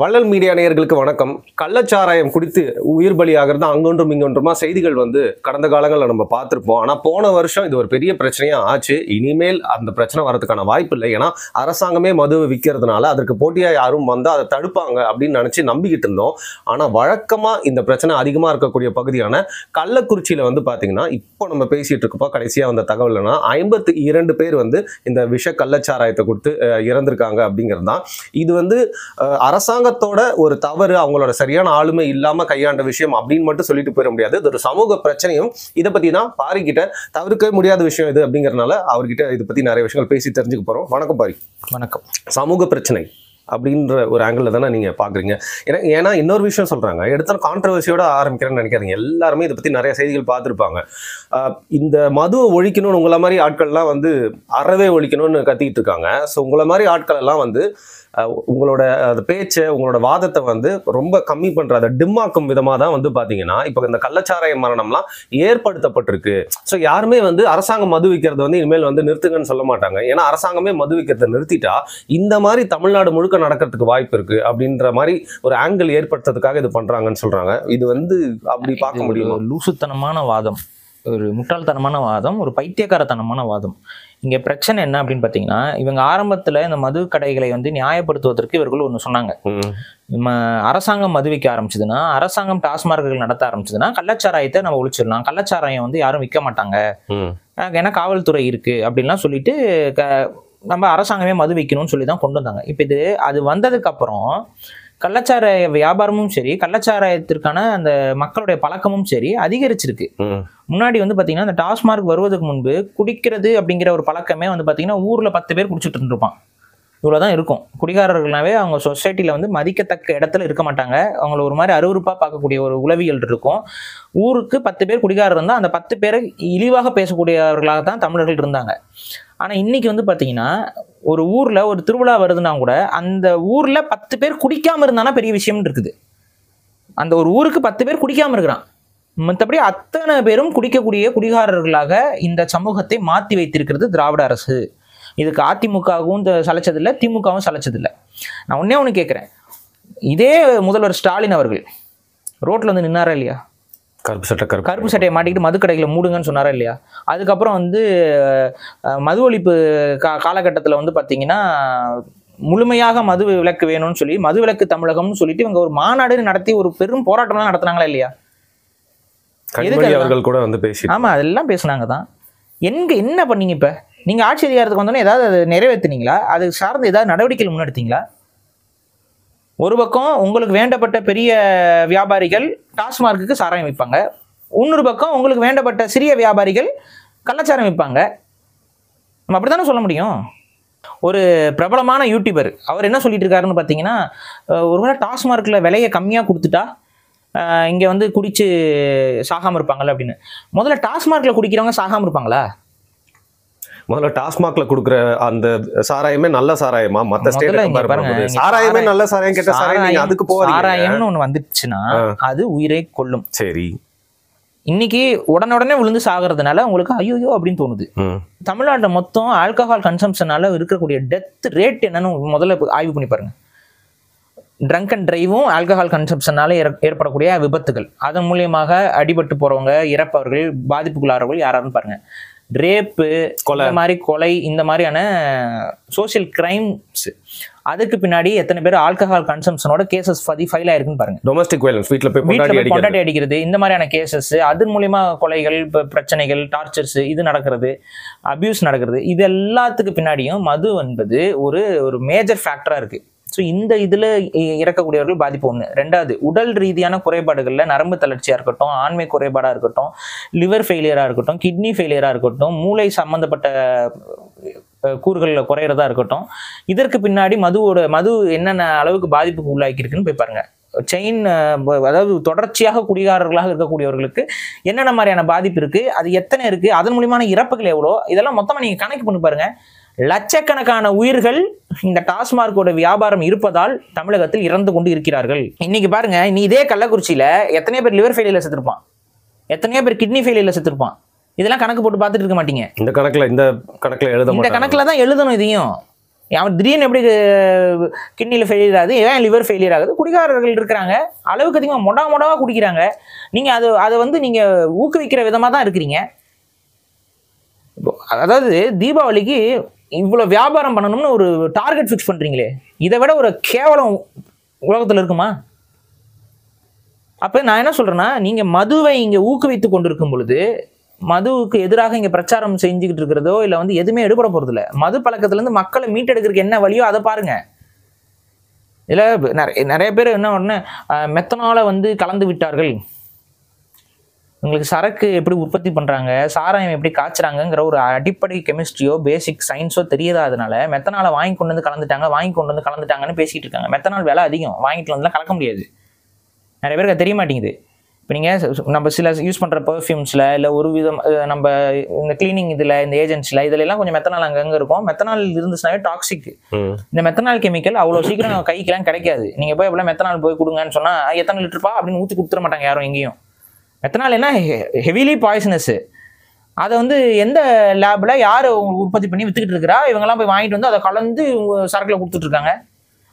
வள்ளல் மீடியா நேயர்களுக்கு வணக்கம். கள்ளச்சாராயம் குடித்து உயிர் பலியாகிறது அங்கொன்றும் இங்கொன்றுமா செய்திகள் கடந்த காலங்களில் நம்ம பார்த்துருப்போம். ஆனால் போன வருஷம் இது ஒரு பெரிய பிரச்சனையாக ஆச்சு. இனிமேல் அந்த பிரச்சனை வரதுக்கான வாய்ப்பு இல்லை. ஏன்னா அரசாங்கமே மதுவை விற்கிறதுனால அதற்கு போட்டியாக யாரும் வந்தால் அதை தடுப்பாங்க அப்படின்னு நினச்சி நம்பிக்கிட்டு இருந்தோம். ஆனால் வழக்கமாக இந்த பிரச்சனை அதிகமாக இருக்கக்கூடிய பகுதியான கள்ளக்குறிச்சியில் பார்த்தீங்கன்னா இப்போ நம்ம பேசிகிட்டு இருக்கப்போ கடைசியாக வந்த தகவல்னா 52 பேர் இந்த விஷ கள்ளச்சாராயத்தை கொடுத்து இறந்திருக்காங்க அப்படிங்கிறது தான். இது அரசாங்கத்தோட ஒரு தவறு, அவங்களோட சரியான ஆளுமை இல்லாம கையாண்ட விஷயம் அப்படின்னு மட்டும் சொல்லிட்டு போயிட முடியாது. இது ஒரு சமூக பிரச்சனையும் இதை பத்தி தான் பாரிக்கிட்ட தவிர்க்கவே முடியாத விஷயம் இது அப்படிங்கறதுனால அவர்கிட்ட இதை பத்தி நிறைய விஷயங்கள் பேசி தெரிஞ்சுக்க போறோம். வணக்கம் பாரி. வணக்கம். சமூக பிரச்சனை அப்படின்ற ஒரு ஆங்கிள் தானே நீங்க பாக்குறீங்க. ஏன்னா இன்னொரு விஷயம் சொல்றாங்க, எடுத்த கான்ட்ரவர்சியோட ஆரம்பிக்கிறேன்னு நினைக்காதீங்க. எல்லாருமே இதை பத்தி நிறைய செய்திகள் பார்த்துருப்பாங்க. இந்த மதுவை ஒழிக்கணும்னு உங்களை மாதிரி ஆட்கள்லாம் அறவே ஒழிக்கணும்னு கத்திக்கிட்டு இருக்காங்க. ஸோ உங்களை மாதிரி ஆட்கள் எல்லாம் உங்களோட பேச்சை, உங்களோட வாதத்தை ரொம்ப கம்மி பண்ற, அதை டிம்மாக்கும் விதமாக தான் பார்த்தீங்கன்னா இப்போ இந்த கள்ளச்சாராய மரணம்லாம் ஏற்படுத்தப்பட்டிருக்கு. ஸோ யாருமே அரசாங்கம் மது விற்கிறது இனிமேல் நிறுத்துங்கன்னு சொல்ல மாட்டாங்க. ஏன்னா அரசாங்கமே மது விற்கிறத நிறுத்திட்டா இந்த மாதிரி தமிழ்நாடு முழுக்க நடக்கிறதுக்கு வாய்ப்பு இருக்கு அப்படின்ற மாதிரி ஒரு ஆங்கிள் ஏற்படுத்துறதுக்காக இது பண்றாங்கன்னு சொல்றாங்க. இது அப்படி பார்க்க முடியும். லூசுத்தனமான வாதம், ஒரு முட்டாள்தனமான வாதம், ஒரு பைத்தியக்காரத்தனமான வாதம். இங்கே பிரச்சனை என்ன அப்படின்னு பார்த்தீங்கன்னா, இவங்க ஆரம்பத்தில் இந்த மது கடைகளை நியாயப்படுத்துவதற்கு இவர்கள் ஒன்று சொன்னாங்க. அரசாங்கம் மது விற்க ஆரம்பிச்சதுன்னா, அரசாங்கம் டாஸ்மார்க்குகள் நடத்த ஆரம்பிச்சதுன்னா கள்ளச்சாராயத்தை நம்ம ஒழிச்சிடலாம், கள்ளச்சாராயம் யாரும் விற்க மாட்டாங்க, ஏன்னா காவல்துறை இருக்கு அப்படின்லாம் சொல்லிட்டு நம்ம அரசாங்கமே மது வைக்கணும்னு சொல்லி தான் கொண்டு வந்தாங்க. இப்போ அது வந்ததுக்கு அப்புறம் கள்ளச்சாராய வியாபாரமும் சரி, கள்ளச்சாராயத்திற்கான அந்த மக்களுடைய பழக்கமும் சரி அதிகரிச்சிருக்கு. முன்னாடி பார்த்தீங்கன்னா இந்த டாஸ்மார்க் வருவதற்கு முன்பு குடிக்கிறது அப்படிங்கிற ஒரு பழக்கமே பார்த்தீங்கன்னா ஊர்ல 10 பேர் குடிச்சிட்டு இருந்திருப்பான். இவ்வளவுதான் இருக்கும். குடிகாரர்களாவே அவங்க சொசைட்டில மதிக்கத்தக்க இடத்துல இருக்க மாட்டாங்க. அவங்கள ஒரு மாதிரி அருவருப்பா பார்க்கக்கூடிய ஒரு உளவியல் இருக்கும். ஊருக்கு 10 பேர் குடிகாரர் இருந்தால் அந்த 10 பேரை இழிவாக பேசக்கூடியவர்களாக தான் தமிழர்கள் இருந்தாங்க. ஆனா இன்னைக்கு பார்த்தீங்கன்னா ஒரு ஊர்ல ஒரு திருவிழா வருதுன்னா கூட அந்த ஊர்ல 10 பேர் குடிக்காம இருந்தானா பெரிய விஷயம் இருக்குது. அந்த ஒரு ஊருக்கு 10 பேர் குடிக்காம இருக்கிறான், மற்றபடி அத்தனை பேரும் குடிக்கக்கூடிய குடிகாரர்களாக இந்த சமூகத்தை மாற்றி வைத்திருக்கிறது திராவிட அரசு. இதுக்கு அதிமுகவும் சலைச்சதில்லை, திமுகவும் சலைச்சதில்லை. நான் ஒண்ணு கேட்குறேன், இதே முதல்வர் ஸ்டாலின் அவர்கள் ரோட்ல நின்னாரா இல்லையா? கருப்பு சட்டையை மாட்டிக்கிட்டு மதுக்கடைகளை மூடுங்கன்னு சொன்னாரா இல்லையா? அதுக்கப்புறம் மது ஒழிப்பு காலகட்டத்தில் பார்த்தீங்கன்னா முழுமையாக மது விலக்கு வேணும்னு சொல்லி மது விலக்கு தமிழகம்னு சொல்லிட்டு இவங்க ஒரு மாநாடு நடத்தி ஒரு பெரும் போராட்டம்லாம் நடத்தினாங்களா இல்லையா? அவர்கள் கூட பேசி, ஆமா அதெல்லாம் பேசினாங்க தான். என்ன பண்ணீங்க? இப்ப நீங்க ஆட்சி அதிகாரத்துக்கு வந்தோன்னே ஏதாவது அதை நிறைவேற்றினீங்களா? அது சார்ந்து ஏதாவது நடவடிக்கைகள் முன்னெடுத்தீங்களா? ஒரு பக்கம் உங்களுக்கு வேண்டப்பட்ட பெரிய வியாபாரிகள் டாஸ்மார்க்குக்கு சாராயம் விற்பாங்க, இன்னொரு பக்கம் உங்களுக்கு வேண்டப்பட்ட சிறிய வியாபாரிகள் கள்ளச்சாரம் விற்பாங்க. நம்ம அப்படித்தானே சொல்ல முடியும். ஒரு பிரபலமான யூடியூபர் அவர் என்ன சொல்லிட்டு இருக்காருன்னு பார்த்தீங்கன்னா, ஒருவேளை டாஸ்மார்க்கில் விலையை கம்மியாக கொடுத்துட்டா இங்கே குடிச்சு சாகாமல் இருப்பாங்கல்ல அப்படின்னு. முதல்ல டாஸ்மார்க்கில் குடிக்கிறவங்க சாகாமல் இருப்பாங்களா? முதல்ல டாஸ்மாக்ல கொடுக்குற அந்த சாராயமே நல்ல சாராயமா? மத்த சாராயமே நல்ல சாராயம், கேட்ட சாராயம் அதுக்கு சாராயம்னு ஒண்ணு வந்துச்சுன்னா அது உயிரை கொல்லும். சரி, இன்னைக்கு உடனே விழுந்து சாகிறதுனால உங்களுக்கு ஐயோ அப்படின்னு தோணுது. தமிழ்நாட்டுல மொத்தம் ஆல்கஹால் கன்சம்ஷனால இருக்கக்கூடிய டெத் ரேட் என்னன்னு முதல்ல ஆய்வு பண்ணி பாருங்க. ட்ரங்க் அண்ட் டிரைவும் ஆல்கஹால் கன்சம்ஷனால ஏற்படக்கூடிய விபத்துகள், அதன் மூலியமாக அடிபட்டு போறவங்க, இறப்பவர்கள், பாதிப்புக்குள்ளாரவர்கள் யாராருன்னு பாருங்க. ரேப்பு, கொலை, இந்த மாதிரியான சோசியல் கிரைம்ஸ், அதுக்கு பின்னாடி எத்தனை பேர் ஆல்கஹால் கன்சம்ஷனோட கேசஸ் ஃபைல் ஆயிருக்குன்னு பாருங்க. டொமஸ்டிக் வயலன்ஸ், வீட்ல போய் பொண்டாட்டி அடிக்கிறது, இந்த மாதிரியான கேசஸ், அதன் மூலியமா கொலைகள், பிரச்சனைகள், டார்ச்சர்ஸ் இது நடக்கிறது, அபியூஸ் நடக்கிறது. இது எல்லாத்துக்கு பின்னாடியும் மது என்பது ஒரு மேஜர் ஃபேக்டரா இருக்கு. ஸோ இந்த இதில் இறக்கக்கூடியவர்கள் பாதிப்பு ஒன்று. ரெண்டாவது, உடல் ரீதியான குறைபாடுகளில் நரம்பு தளர்ச்சியாக இருக்கட்டும், ஆண்மை குறைபாடாக இருக்கட்டும், லிவர் ஃபெயிலியராக இருக்கட்டும், கிட்னி ஃபெயிலியராக இருக்கட்டும், மூளை சம்மந்தப்பட்ட கூறுகளில் குறையிறதா இருக்கட்டும், இதற்கு பின்னாடி மது என்னென்ன அளவுக்கு பாதிப்புக்கு உள்ளாக்கியிருக்குன்னு போய் பாருங்க. செயின், அதாவது தொடர்ச்சியாக குடிகாரர்களாக இருக்கக்கூடியவர்களுக்கு என்னென்ன மாதிரியான பாதிப்பு இருக்குது, அது எத்தனை இருக்குது, அதன் மூலியமான இறப்புகள் எவ்வளோ, இதெல்லாம் மொத்தமாக நீங்கள் கணக்கு பண்ணி பாருங்க. லட்சக்கணக்கான உயிர்கள் இந்த டாஸ்மார்க்கோட வியாபாரம் இருப்பதால் தமிழகத்தில் இறந்து கொண்டு இருக்கிறார்கள். இன்னைக்கு பாருங்க, நீ இதே கள்ளக்குறிச்சியில எத்தனையோ பேர் லிவர் ஃபெயிலியர்ல செத்துருப்பான், எத்தனையோ பேர் கிட்னி ஃபெயிலியர்ல செத்துருப்பான். இதெல்லாம் கணக்கு போட்டு பார்த்துட்டு இருக்க மாட்டீங்க. இந்த கணக்குல தான் எழுதணும். இதையும் அவன் திடீர்னு எப்படி கிட்னியில் ஃபெயிலியர் ஆகுது, ஏன் லிவர் ஃபெயிலியர் ஆகுது? குடிகாரர்கள் இருக்கிறாங்க, அளவுக்கு அதிகமாக மொடாவாக குடிக்கிறாங்க. நீங்கள் அதை வந்து நீங்கள் ஊக்குவிக்கிற விதமாக தான் இருக்கிறீங்க. அதாவது தீபாவளிக்கு இவ்வளோ வியாபாரம் பண்ணணும்னு ஒரு டார்கெட் ஃபிக்ஸ் பண்ணுறீங்களே, இதை விட ஒரு கேவலம் உலகத்தில் இருக்குமா? அப்போ நான் என்ன சொல்கிறேன்னா, நீங்கள் மதுவை இங்கே ஊக்குவித்து கொண்டிருக்கும் பொழுது மதுவுக்கு எதிராக இங்கே பிரச்சாரம் செஞ்சுக்கிட்டு இருக்கிறதோ இல்லை வந்து எதுவுமே எடுபட போகிறதில்ல. மது பழக்கத்துலேருந்து மக்களை மீட்டெடுக்கிறதுக்கு என்ன வழியோ அதை பாருங்கள். இதில் நிறைய பேர் என்ன உடனே மெத்தனாலை வந்து கலந்து விட்டார்கள், உங்களுக்கு சரக்கு எப்படி உற்பத்தி பண்ணுறாங்க, சாராயம் எப்படி காய்ச்சுறாங்கிற ஒரு அடிப்படை கெமிஸ்ட்ரியோ பேசிக் சயின்ஸோ தெரியாததுனால மெத்தனாலை வாங்கி கொண்டு வந்து கலந்துட்டாங்கன்னு பேசிகிட்டு இருக்காங்க. மெத்தனால் விலை அதிகம், வாங்கிட்டு வந்துலாம் கலக்க முடியாது. நிறைய பேருக்கு அது தெரிய மாட்டேங்குது. இப்போ நீங்கள் நம்ம சில யூஸ் பண்ணுற பர்ஃப்யூம்ஸில் இல்லை ஒரு விதம் நம்ம இந்த கிளீனிங் இதில் இந்த ஏஜென்ட்ஸில் இதிலெல்லாம் கொஞ்சம் மெத்தனால் அங்கங்கே இருக்கும். மெத்தனால் இருந்துச்சுனாவே டாக்ஸிக். இந்த மெத்தனால் கெமிக்கல் அவ்வளோ சீக்கிரம் கைக்கெல்லாம் கிடைக்காது. நீங்கள் போய் எவ்வளோ மெத்தனால் போய் கொடுங்கன்னு சொன்னால் எத்தனை லிட்டருப்பா அப்படின்னு ஊற்றி கொடுத்துட மாட்டாங்க யாரும் எங்கேயும். மெத்தனால் என்ன ஹெவிலி பாய்சனஸ்ஸு. அதை வந்து எந்த லேபில் யார் உற்பத்தி பண்ணி விற்றுக்கிட்டு இருக்கிறா, இவங்கெல்லாம் போய் வாங்கிட்டு வந்து அதை கலந்து சரக்கில் கொடுத்துட்ருக்காங்க.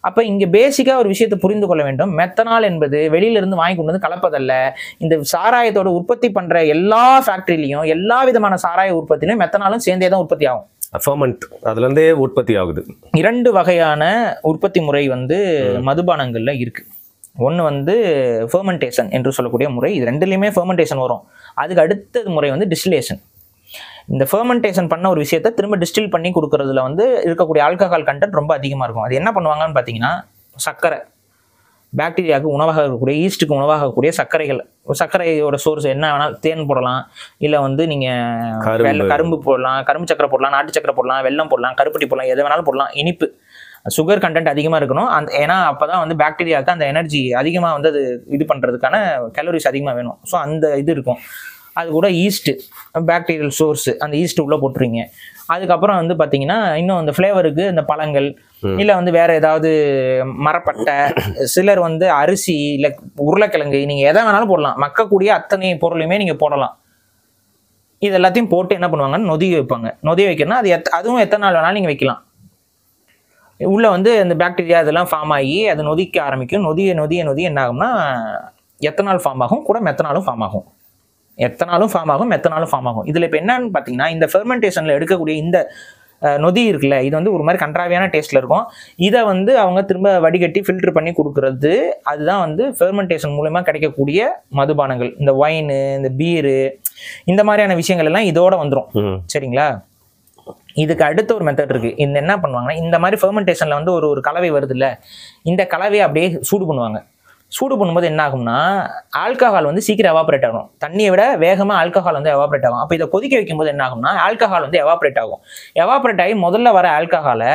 அப்போ இங்கே பேசிக்காக ஒரு விஷயத்தை புரிந்து கொள்ள வேண்டும். மெத்தனால் என்பது வெளியிலிருந்து வாங்கி கொண்டு வந்து கலப்பதல்ல. இந்த சாராயத்தோட உற்பத்தி பண்ணுற எல்லா ஃபேக்ட்ரிலையும் எல்லா விதமான சாராய உற்பத்திலையும் மெத்தனாலும் சேர்ந்தே தான் உற்பத்தி ஆகும். ஃபெர்மெண்ட் அதுலேருந்தே உற்பத்தி ஆகுது. 2 வகையான உற்பத்தி முறை வந்து மதுபானங்களில் இருக்குது. ஒன்று வந்து ஃபெர்மெண்டேஷன் என்று சொல்லக்கூடிய முறை. இது ரெண்டுலேயுமே ஃபெர்மெண்டேஷன் வரும். அதுக்கு அடுத்தது முறை வந்து டிஸ்டிலேஷன். இந்த ஃபெர்மெண்டேஷன் பண்ண ஒரு விஷயத்தை திரும்ப டிஸ்டில் பண்ணி கொடுக்கறதுல வந்து இருக்கக்கூடிய ஆல்கஹால் கண்டென்ட் ரொம்ப அதிகமாக இருக்கும். அது என்ன பண்ணுவாங்கன்னு பார்த்தீங்கன்னா, சர்க்கரை, பாக்டீரியாவுக்கு உணவாக இருக்கக்கூடிய ஈஸ்ட்டுக்கு உணவாக இருக்கக்கூடிய சர்க்கரைகள், சர்க்கரையோட சோர்ஸ் என்ன வேணாலும் தேன் போடலாம், இல்லை வந்து நீங்கள் கரும்பு போடலாம், கரும்பு சக்கரை போடலாம், நாட்டு சக்கரை போடலாம், வெல்லம் போடலாம், கருப்பட்டி போடலாம், எதை வேணாலும் போடலாம். இனிப்பு சுகர் கண்டென்ட் அதிகமாக இருக்கணும். ஏன்னா அப்போ தான் வந்து பாக்டீரியாவுக்கு அந்த எனர்ஜி அதிகமாக வந்து அது இது பண்ணுறதுக்கான கேலரிஸ் அதிகமாக வேணும். ஸோ அந்த இது இருக்கும். அது கூட ஈஸ்ட்டு, பாக்டீரியல் சோர்ஸு, அந்த ஈஸ்ட்டு உள்ளே போட்டுருவீங்க. அதுக்கப்புறம் வந்து பார்த்தீங்கன்னா இன்னும் அந்த ஃப்ளேவருக்கு இந்த பழங்கள், இல்லை வந்து வேறு ஏதாவது மரப்பட்டை, சிலர் வந்து அரிசி, இல்லை உருளைக்கிழங்கு, நீங்கள் எதை வேணாலும் போடலாம். மக்கக்கூடிய அத்தனை பொருளையுமே நீங்கள் போடலாம். இது எல்லாத்தையும் போட்டு என்ன பண்ணுவாங்கன்னு நொதி வைப்பாங்க. நொதி வைக்கணும்னா அதுவும் எத்தனை நாள் வேணாலும் நீங்கள் வைக்கலாம். உள்ளே வந்து இந்த பாக்டீரியா இதெல்லாம் ஃபார்ம் ஆகி அது நொதிக்க ஆரம்பிக்கும். நொதிய என்ன ஆகும்னா எத்தனால் ஃபார்ம் ஆகும், கூட மெத்தனாலும் ஃபார்ம் ஆகும். எத்தனாலும் ஃபார்ம் ஆகும், மெத்தனாலும் ஃபார்ம் ஆகும். இதில் இப்போ என்னன்னு பார்த்தீங்கன்னா, இந்த ஃபெர்மெண்டேஷனில் எடுக்கக்கூடிய இந்த நொதி இருக்குல்ல, இது வந்து ஒரு மாதிரி கன்றாவியான டேஸ்ட்டில் இருக்கும். இதை வந்து அவங்க திரும்ப வடிகட்டி ஃபில்டர் பண்ணி கொடுக்குறது, அதுதான் வந்து ஃபெர்மெண்டேஷன் மூலமா கிடைக்கக்கூடிய மதுபானங்கள். இந்த ஒயின், இந்த பீரு, இந்த மாதிரியான விஷயங்கள் எல்லாம் இதோட வந்துடும். சரிங்களா? இதுக்கு அடுத்த ஒரு மெத்தட் இருக்குது. இந்த என்ன பண்ணுவாங்கன்னா, இந்த மாதிரி ஃபெர்மெண்டேஷனில் வந்து ஒரு கலவை வருது இல்லை, இந்த கலவையை அப்படியே சூடு பண்ணுவாங்க. சூடு பண்ணும்போது என்ன ஆகும்னா, ஆல்கஹால் வந்து சீக்கிரம் எவாப்ரேட் ஆகும். தண்ணியை விட வேகமாக ஆல்கஹால் வந்து எவாப்ரேட் ஆகும். அப்போ இதை கொதிக்க வைக்கும்போது என்ன ஆகும்னா, ஆல்கஹால் வந்து எவாப்ரேட் ஆகும். எவாப்ரேட் ஆகி முதல்ல வர ஆல்கஹாலை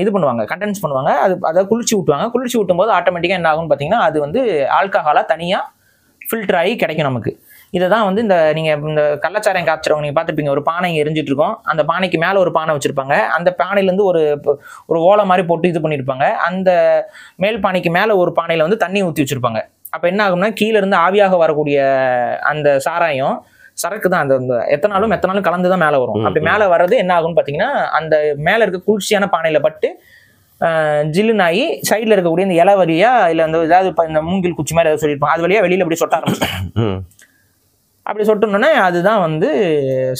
இது பண்ணுவாங்க, கண்டென்ஸ் பண்ணுவாங்க. அதை குளிர்ச்சி விட்டுவாங்க. குளிர்ச்சி விட்டும் போது ஆட்டோமேட்டிக்காக என்ன ஆகும்னு பார்த்தீங்கன்னா, அது வந்து ஆல்கஹாலாக தனியாக ஃபில்டர் ஆகி கிடைக்கும் நமக்கு. இதை தான் வந்து நீங்கள் இந்த கள்ளச்சாராயம் காய்ச்சறவங்க நீங்கள் பார்த்துருப்பீங்க. ஒரு பானை எரிஞ்சிட்டு இருக்கும். அந்த பானைக்கு மேலே ஒரு பானை வச்சுருப்பாங்க. அந்த பானையிலேருந்து ஒரு ஓலை மாதிரி போட்டு இது பண்ணியிருப்பாங்க. அந்த மேல் பானைக்கு மேலே ஒரு பானையில் வந்து தண்ணி ஊற்றி வச்சுருப்பாங்க. அப்போ என்ன ஆகும்னா, கீழே இருந்து ஆவியாக வரக்கூடிய அந்த சாராயம், சரக்கு தான், அந்த எத்தனாலும் கலந்து தான் மேலே வரும். அப்படி மேலே வர்றது என்ன ஆகும்னு பார்த்தீங்கன்னா, அந்த மேலே இருக்க குளிர்ச்சியான பானையில் பட்டு ஜில்லுனாயி சைடில் இருக்கக்கூடிய இந்த இலை வழியா, இல்லை அந்த ஏதாவது இந்த மூங்கில் குச்சி மாதிரி ஏதாவது சொல்லியிருப்பாங்க, அது வழியாக வெளியில் அப்படி சொட்ட ஆரம்பிச்சிடும். அப்படி சொட்டணுன்னே அதுதான் வந்து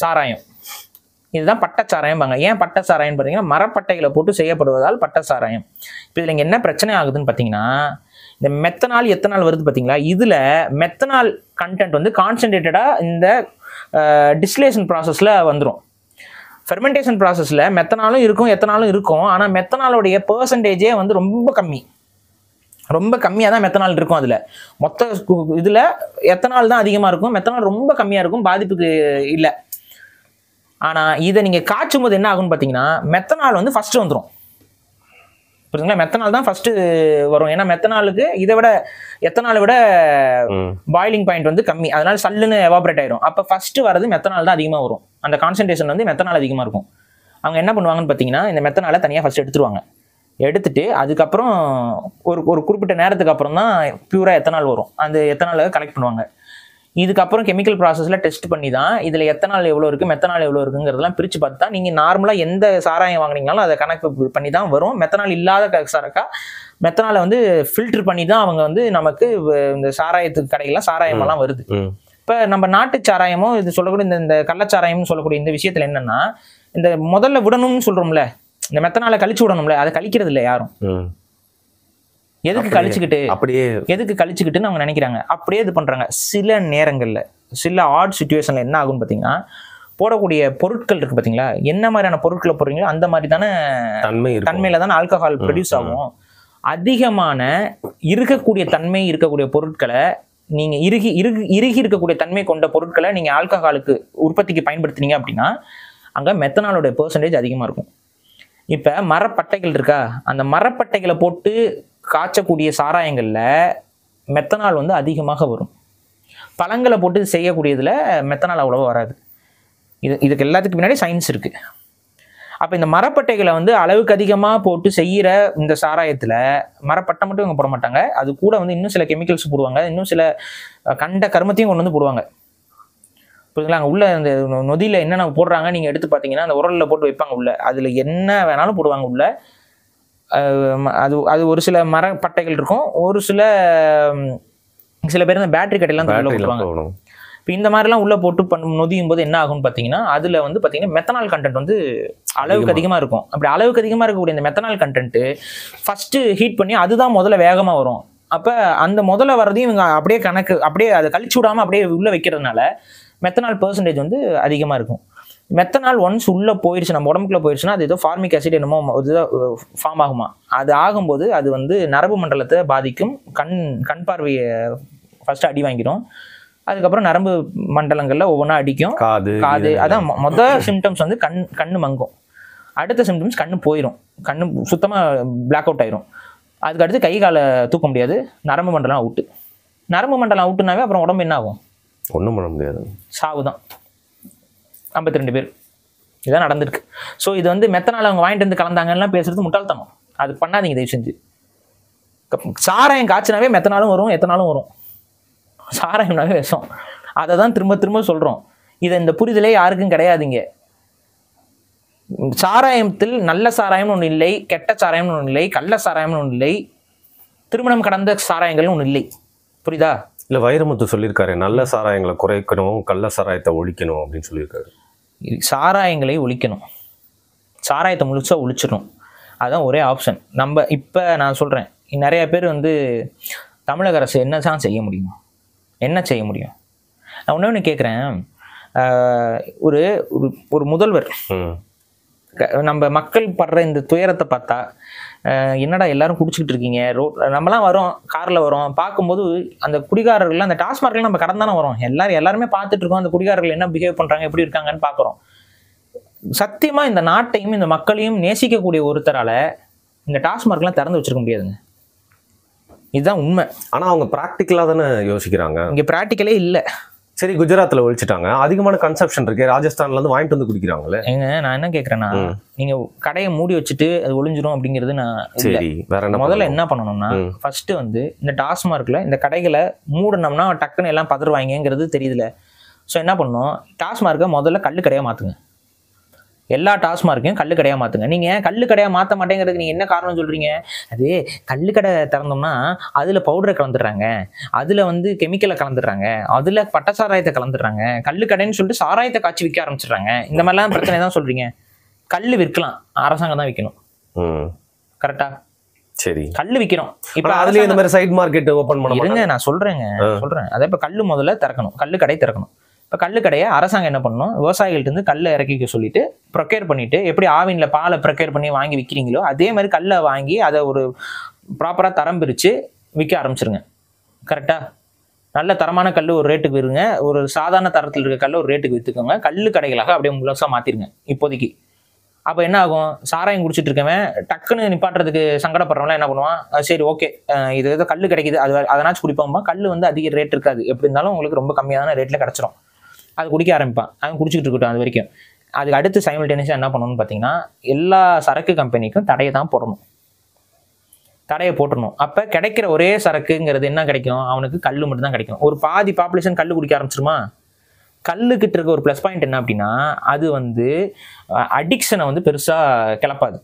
சாராயம். இதுதான் பட்டச்சாராயம்பாங்க. ஏன் பட்டச்சாராயம்னு பார்த்தீங்கன்னா, மரப்பட்டைகளை போட்டு செய்யப்படுவதால் பட்டச்சாராயம். இப்போ இதில் இங்கே என்ன பிரச்சனை ஆகுதுன்னு பார்த்தீங்கன்னா, இந்த மெத்தனால் எத்தனால் வருது பார்த்தீங்களா, இதில் மெத்தனால் கண்டென்ட் வந்து கான்சன்ட்ரேட்டடாக இந்த டிஸ்டிலேஷன் ப்ராசஸில் வந்துடும். ஃபெர்மெண்டேஷன் ப்ராசஸில் மெத்தனாலும் இருக்கும், எத்தனாலும் இருக்கும். ஆனால் மெத்தனாலோடைய பெர்சன்டேஜே வந்து ரொம்ப கம்மியாக தான் மெத்தனால் இருக்கும். அதில் மொத்த இதில் எத்தனால் தான் அதிகமாக இருக்கும், மெத்தனால் ரொம்ப கம்மியாக இருக்கும், பாதிப்புக்கு இல்லை. ஆனால் இதை நீங்கள் காய்ச்சும் போது என்ன ஆகும்னு பார்த்தீங்கன்னா, மெத்தனால் வந்து ஃபஸ்ட்டு வந்துடும். புரியுதுங்களா? மெத்தனால் தான் ஃபஸ்ட்டு வரும். ஏன்னா மெத்தனாலுக்கு எத்தனாலை விட பாயிலிங் பாயிண்ட் வந்து கம்மி. அதனால சல்லுன்னு எவாபரேட் ஆயிடும். அப்போ ஃபஸ்ட்டு வரது மெத்தனால் தான் அதிகமாக வரும். அந்த கான்சன்ட்ரேஷன் வந்து மெத்தனால் அதிகமாக இருக்கும். அவங்க என்ன பண்ணுவாங்கன்னு பார்த்தீங்கன்னா, இந்த மெத்தனாலை தனியாக ஃபஸ்ட்டு எடுத்துருவாங்க. எடுத்துட்டு அதுக்கப்புறம் ஒரு குறிப்பிட்ட நேரத்துக்கு அப்புறம் தான் பியூராக எத்தனால் வரும். அந்த எத்தனாலை கலெக்ட் பண்ணுவாங்க. இதுக்கப்புறம் கெமிக்கல் ப்ராசஸில் டெஸ்ட் பண்ணி தான் இதில் எத்தனால் எவ்வளோ இருக்குது மெத்தனால் எவ்வளோ இருக்குங்கிறதெல்லாம் பிரித்து பார்த்து தான் நீங்கள் நார்மலாக எந்த சாராயம் வாங்கினீங்கனாலும் அதை கணக்கு பண்ணி தான் வரும். மெத்தனால் இல்லாத சரக்கா மெத்தனாலை வந்து ஃபில்டர் பண்ணி தான் அவங்க வந்து நமக்கு இந்த சாராயத்துக்கு கடைகள்லாம் சாராயமெல்லாம் வருது. இப்போ நம்ம நாட்டு சாராயமோ இது சொல்லக்கூடிய இந்த கள்ளச்சாராயம்னு சொல்லக்கூடிய இந்த விஷயத்தில் என்னென்னா, இந்த முதல்ல விடணும்னு சொல்கிறோம்ல, இந்த மெத்தனாலை கழிச்சு விடணும்ல, அதை கழிக்கிறது இல்லை யாரும். எதுக்கு கழிச்சுக்கிட்டுன்னு அவங்க நினைக்கிறாங்க, அப்படியே இது பண்றாங்க. சில நேரங்கள்ல சில ஆட் சிச்சுவேஷன்ல என்ன ஆகும்னு பாத்தீங்கன்னா, போடக்கூடிய பொருட்கள் இருக்கு பாத்தீங்களா, என்ன மாதிரியான பொருட்களை போடுறீங்களோ அந்த மாதிரி தானே தன்மையில தானே ஆல்கஹால் ப்ரொடியூஸ் ஆகும். அதிகமான இருக்கக்கூடிய தன்மை இருக்கக்கூடிய பொருட்களை நீங்க இறுகி இருக்கக்கூடிய தன்மை கொண்ட பொருட்களை நீங்க ஆல்கஹாலுக்கு உற்பத்திக்கு பயன்படுத்தினீங்க அப்படின்னா அங்க மெத்தனாலோட பெர்சன்டேஜ் அதிகமா இருக்கும். இப்ப மரப்பட்டைகள் இருக்கா, அந்த மரப்பட்டைகளை போட்டு காய்ச்சக்கூடிய சாராயங்கள்ல மெத்தனால் வந்து அதிகமாக வரும். பழங்களை போட்டு செய்யக்கூடியதுல மெத்தனால் அவ்வளவா வராது. இதுக்கு எல்லாத்துக்கு பின்னாடி சயின்ஸ் இருக்கு. அப்ப இந்த மரப்பட்டைகளை வந்து அளவுக்கு அதிகமாக போட்டு செய்யற இந்த சாராயத்துல மரப்பட்டை மட்டும் இவங்க போட மாட்டாங்க, அது கூட வந்து இன்னும் சில கெமிக்கல்ஸ் போடுவாங்க, இன்னும் சில கண்ட கருமத்தையும் கொண்டு வந்து போடுவாங்க. புரியுதுங்களா? அங்கே உள்ள இந்த நொதியில் என்னென்ன போடுறாங்க நீங்கள் எடுத்து பார்த்தீங்கன்னா, அந்த உரலில் போட்டு வைப்பாங்க உள்ள, அதில் என்ன வேணாலும் போடுவாங்க உள்ள. அது ஒரு சில மரப்பட்டைகள் இருக்கும், ஒரு சில பேர் இந்த பேட்டரி கட்டையெல்லாம் உள்ள போடுவாங்க. இப்போ இந்த மாதிரிலாம் உள்ள போட்டு நொதியும் போது என்ன ஆகும்னு பார்த்தீங்கன்னா, அதில் வந்து பார்த்தீங்கன்னா மெத்தனால் கண்டென்ட் வந்து அளவுக்கு அதிகமாக இருக்கும். அப்படி அளவுக்கு அதிகமாக இருக்கக்கூடிய இந்த மெத்தனால் கண்டென்ட்டு ஃபஸ்ட்டு ஹீட் பண்ணி அதுதான் முதல்ல வேகமாக வரும். அப்போ அந்த முதல்ல வர்றதையும் இவங்க அப்படியே அதை கழிச்சு விடாமல் அப்படியே உள்ளே வைக்கிறதுனால மெத்தனால் பெர்சன்டேஜ் வந்து அதிகமாக இருக்கும். மெத்தனால் ஒன்ஸ் உள்ளே போயிடுச்சு, நம்ம உடம்புக்குள்ளே போயிடுச்சுன்னா அது ஏதோ ஃபார்மிக் ஆசிட் என்னமோ ஒரு ஃபார்ம் ஆகுமா. அது ஆகும்போது அது வந்து நரம்பு மண்டலத்தை பாதிக்கும், கண் பார்வையை ஃபர்ஸ்ட் அடி வாங்கிடும், அதுக்கப்புறம் நரம்பு மண்டலங்களில் ஒவ்வொன்றா அடிக்கும், காது. அதான் மொதல் சிம்டம்ஸ் வந்து கண்ணு மங்கும், அடுத்த சிம்டம்ஸ் கண்ணு போயிடும், கண்ணு சுத்தமாக பிளாக் அவுட் ஆயிரும். அதுக்கு அடுத்து கை காலை தூக்க முடியாது, நரம்பு மண்டலம் அவுட்டு. நரம்பு மண்டலம் அவுட்டுனாவே அப்புறம் உடம்பு என்ன ஆகும்? ஒன்றும் பண்ண முடியாது, சாவு தான். 52 பேர் இதான் நடந்திருக்கு. ஸோ இது வந்து மெத்தனால் அவங்க வாங்கிட்டு வந்து கலந்தாங்கலாம் பேசுறது முட்டாள்தனம், அது பண்ணாதீங்க தயவு செஞ்சு. சாராயம் காய்ச்சினாவே மெத்தனாலும் வரும், எத்தனாலும் வரும். சாராயம்னாவே விஷம், அதை தான் திரும்ப திரும்ப சொல்கிறோம். இந்த புரிதலே யாருக்கும் கிடையாதுங்க. சாராயத்தில் நல்ல சாராயம்னு ஒன்று இல்லை, கெட்ட சாராயம்னு ஒன்று இல்லை, கள்ள சாராயம்னு ஒன்று இல்லை, திருமணம் கடந்த சாராயங்கள்னு ஒன்று இல்லை. புரியுதா? இல்லை, வைரமுத்து சொல்லியிருக்காரு, நல்ல சாராயங்களை குறைக்கணும், கள்ள சாராயத்தை ஒழிக்கணும் அப்படின்னு சொல்லியிருக்காரு. சாராயங்களை ஒழிக்கணும், சாராயத்தை முழுசாக ஒழிச்சிடணும், அதுதான் ஒரே ஆப்ஷன். நம்ம இப்போ நான் சொல்கிறேன், நிறைய பேர் வந்து தமிழக அரசு என்ன செய்ய முடியும், என்ன செய்ய முடியும்? நான் ஒன்று கேட்குறேன், ஒரு முதல்வர் நம்ம மக்கள் படுற இந்த துயரத்தை பார்த்தா, என்னடா எல்லாரும் குடிச்சிக்கிட்டு இருக்கீங்க, நம்மலாம் வரோம் காரில் வரோம், பார்க்கும்போது அந்த குடிகாரர்கள் அந்த டாஸ்மார்க்லாம் நம்ம கடந்தானே வரோம், எல்லாருமே பார்த்துட்டு இருக்கோம், அந்த குடிகாரர்கள் என்ன பிஹேவ் பண்ணுறாங்க, எப்படி இருக்காங்கன்னு பார்க்குறோம். சத்தியமாக இந்த நாட்டையும் இந்த மக்களையும் நேசிக்கக்கூடிய ஒருத்தரால இந்த டாஸ்மார்க்லாம் திறந்து வச்சிருக்க முடியாதுங்க, இதுதான் உண்மை. ஆனால் அவங்க ப்ராக்டிக்கலாக தானே யோசிக்கிறாங்க, இங்கே ப்ராக்டிக்கலே இல்லை. சரி, குஜராத்தில் ஒழிச்சிட்டாங்க, அதிகமான கன்சப்ஷன் இருக்கு, ராஜஸ்தான்ல இருந்து வாங்கிட்டு வந்து குடிக்கிறாங்களே. நான் என்ன கேட்குறேன்னா, நீங்க கடையை மூடி வச்சுட்டு அது ஒழிஞ்சிரும் அப்படிங்கிறது நான் சரி. வேற என்ன முதல்ல என்ன பண்ணணும்னா, ஃபர்ஸ்ட் வந்து இந்த டாஸ்மார்க்ல இந்த கடைகளை மூடணும்னா டக்குன்னு எல்லாம் பதறுவாங்கிறது தெரியுதுல. ஸோ என்ன பண்ணணும், டாஸ்மார்க்கை முதல்ல கல்லு கடையாக மாற்றுங்க, எல்லா டாஸ்மார்க்கையும் கல்லு கடையாக மாற்றுங்க. நீங்கள் கல்லு கடையாக மாற்ற மாட்டேங்கிறதுக்கு நீங்கள் என்ன காரணம் சொல்கிறீங்க? அது கல்லு கடை திறந்தோம்னா அதில் பவுடரை கலந்துடுறாங்க, அதில் வந்து கெமிக்கலை கலந்துடுறாங்க, அதில் பட்ட சாராயத்தை கலந்துடுறாங்க, கல்லு கடைன்னு சொல்லிட்டு சாராயத்தை காய்ச்சி விற்க ஆரம்பிச்சிடுறாங்க. இந்த மாதிரிலாம் பிரச்சனை தான் சொல்கிறீங்க. கல் விற்கலாம், அரசாங்கம் தான் விற்கணும், கரெக்டா? சரி, கல் விற்கிறோம். இப்போ அதுலேயே இந்த மாதிரி சைட் மார்க்கெட் ஓப்பன் பண்ணுங்க. நான் சொல்கிறேன். அதே இப்போ கல் முதல்ல திறக்கணும், கல்லு கடை திறக்கணும். இப்போ கல்லு கடையை அரசாங்கம் என்ன பண்ணணும், விவசாயிகள்ட்டு கல்லை இறக்கிக்க சொல்லிட்டு ப்ரொக்யூர் பண்ணிட்டு, எப்படி ஆவினில் பாலை ப்ரொக்யூர் பண்ணி வாங்கி விற்கிறீங்களோ அதே மாதிரி கல்லை வாங்கி அதை ஒரு ப்ராப்பராக தரம் பிரித்து விற்க ஆரம்பிச்சிருங்க, கரெக்டாக? நல்ல தரமான கல் ஒரு ரேட்டுக்கு விருங்க, ஒரு சாதாரண தரத்தில் இருக்க கல் ஒரு ரேட்டுக்கு விற்றுக்கோங்க. கல் கடைகளாக அப்படியே முழுசாக மாற்றிருங்க இப்போதைக்கு. அப்போ என்ன ஆகும், சாராயம் குடிச்சிட்டு இருக்கவன் டக்குன்னு நிப்பாட்டுறதுக்கு சங்கடப்படுறவங்களாம் என்ன பண்ணுவான், சரி ஓகே இது ஏதோ கல் கிடைக்குது அதனாச்சும் குடிப்போம்பா. கல் வந்து அதிக ரேட் இருக்காது, எப்படி இருந்தாலும் உங்களுக்கு ரொம்ப கம்மியான ரேட்டில் கிடச்சிரும், அது குடிக்க ஆரம்பிப்பான், அவன் குடிச்சிட்டு இருக்கட்டும் அது வரைக்கும். அதுக்கு அடுத்து சைமல்டேனியஸாக என்ன பண்ணணும்னு பார்த்தீங்கன்னா, எல்லா சரக்கு கம்பெனிக்கும் தடையை தான் போடணும். தடையை போட்டுடணும். அப்போ கிடைக்கிற ஒரே சரக்குங்கிறது என்ன கிடைக்கும், அவனுக்கு கல் மட்டும் தான் கிடைக்கும். ஒரு பாதி பாப்புலேஷன் கல் குடிக்க ஆரம்பிச்சிருமா. கல்லுக்கிட்ட இருக்க ஒரு ப்ளஸ் பாயிண்ட் என்ன அப்படின்னா, அது வந்து அடிக்ஷனை வந்து பெருசாக கிளப்பாது.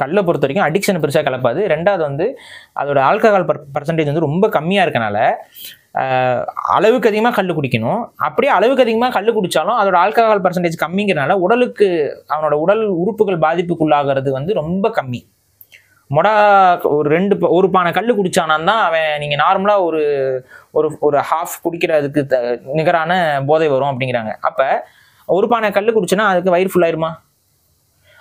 கல்லை பொறுத்த வரைக்கும் அடிக்ஷனை பெருசாக கிளப்பாது. ரெண்டாவது வந்து அதோட ஆல்கஹால் பர்சன்டேஜ் வந்து ரொம்ப கம்மியாக இருக்கனால அளவுக்கு அதிகமாக கல் குடிக்கணும். அப்படியே அளவுக்கு அதிகமாக கல் குடித்தாலும் அதோட ஆல்கஹால் பர்சன்டேஜ் கம்மிங்கிறனால உடலுக்கு அவனோட உடல் உறுப்புகள் பாதிப்புக்குள்ளாகிறது வந்து ரொம்ப கம்மி. ஒரு பானை கல் குடிச்சானா தான் அவன் நீங்கள் நார்மலாக ஒரு ஹாஃப் குடிக்கிறதுக்கு நிகரான போதை வரும் அப்படிங்கிறாங்க. அப்போ ஒரு பானை கல் குடிச்சுன்னா அதுக்கு வயிறு ஃபுல்லாயிருமா,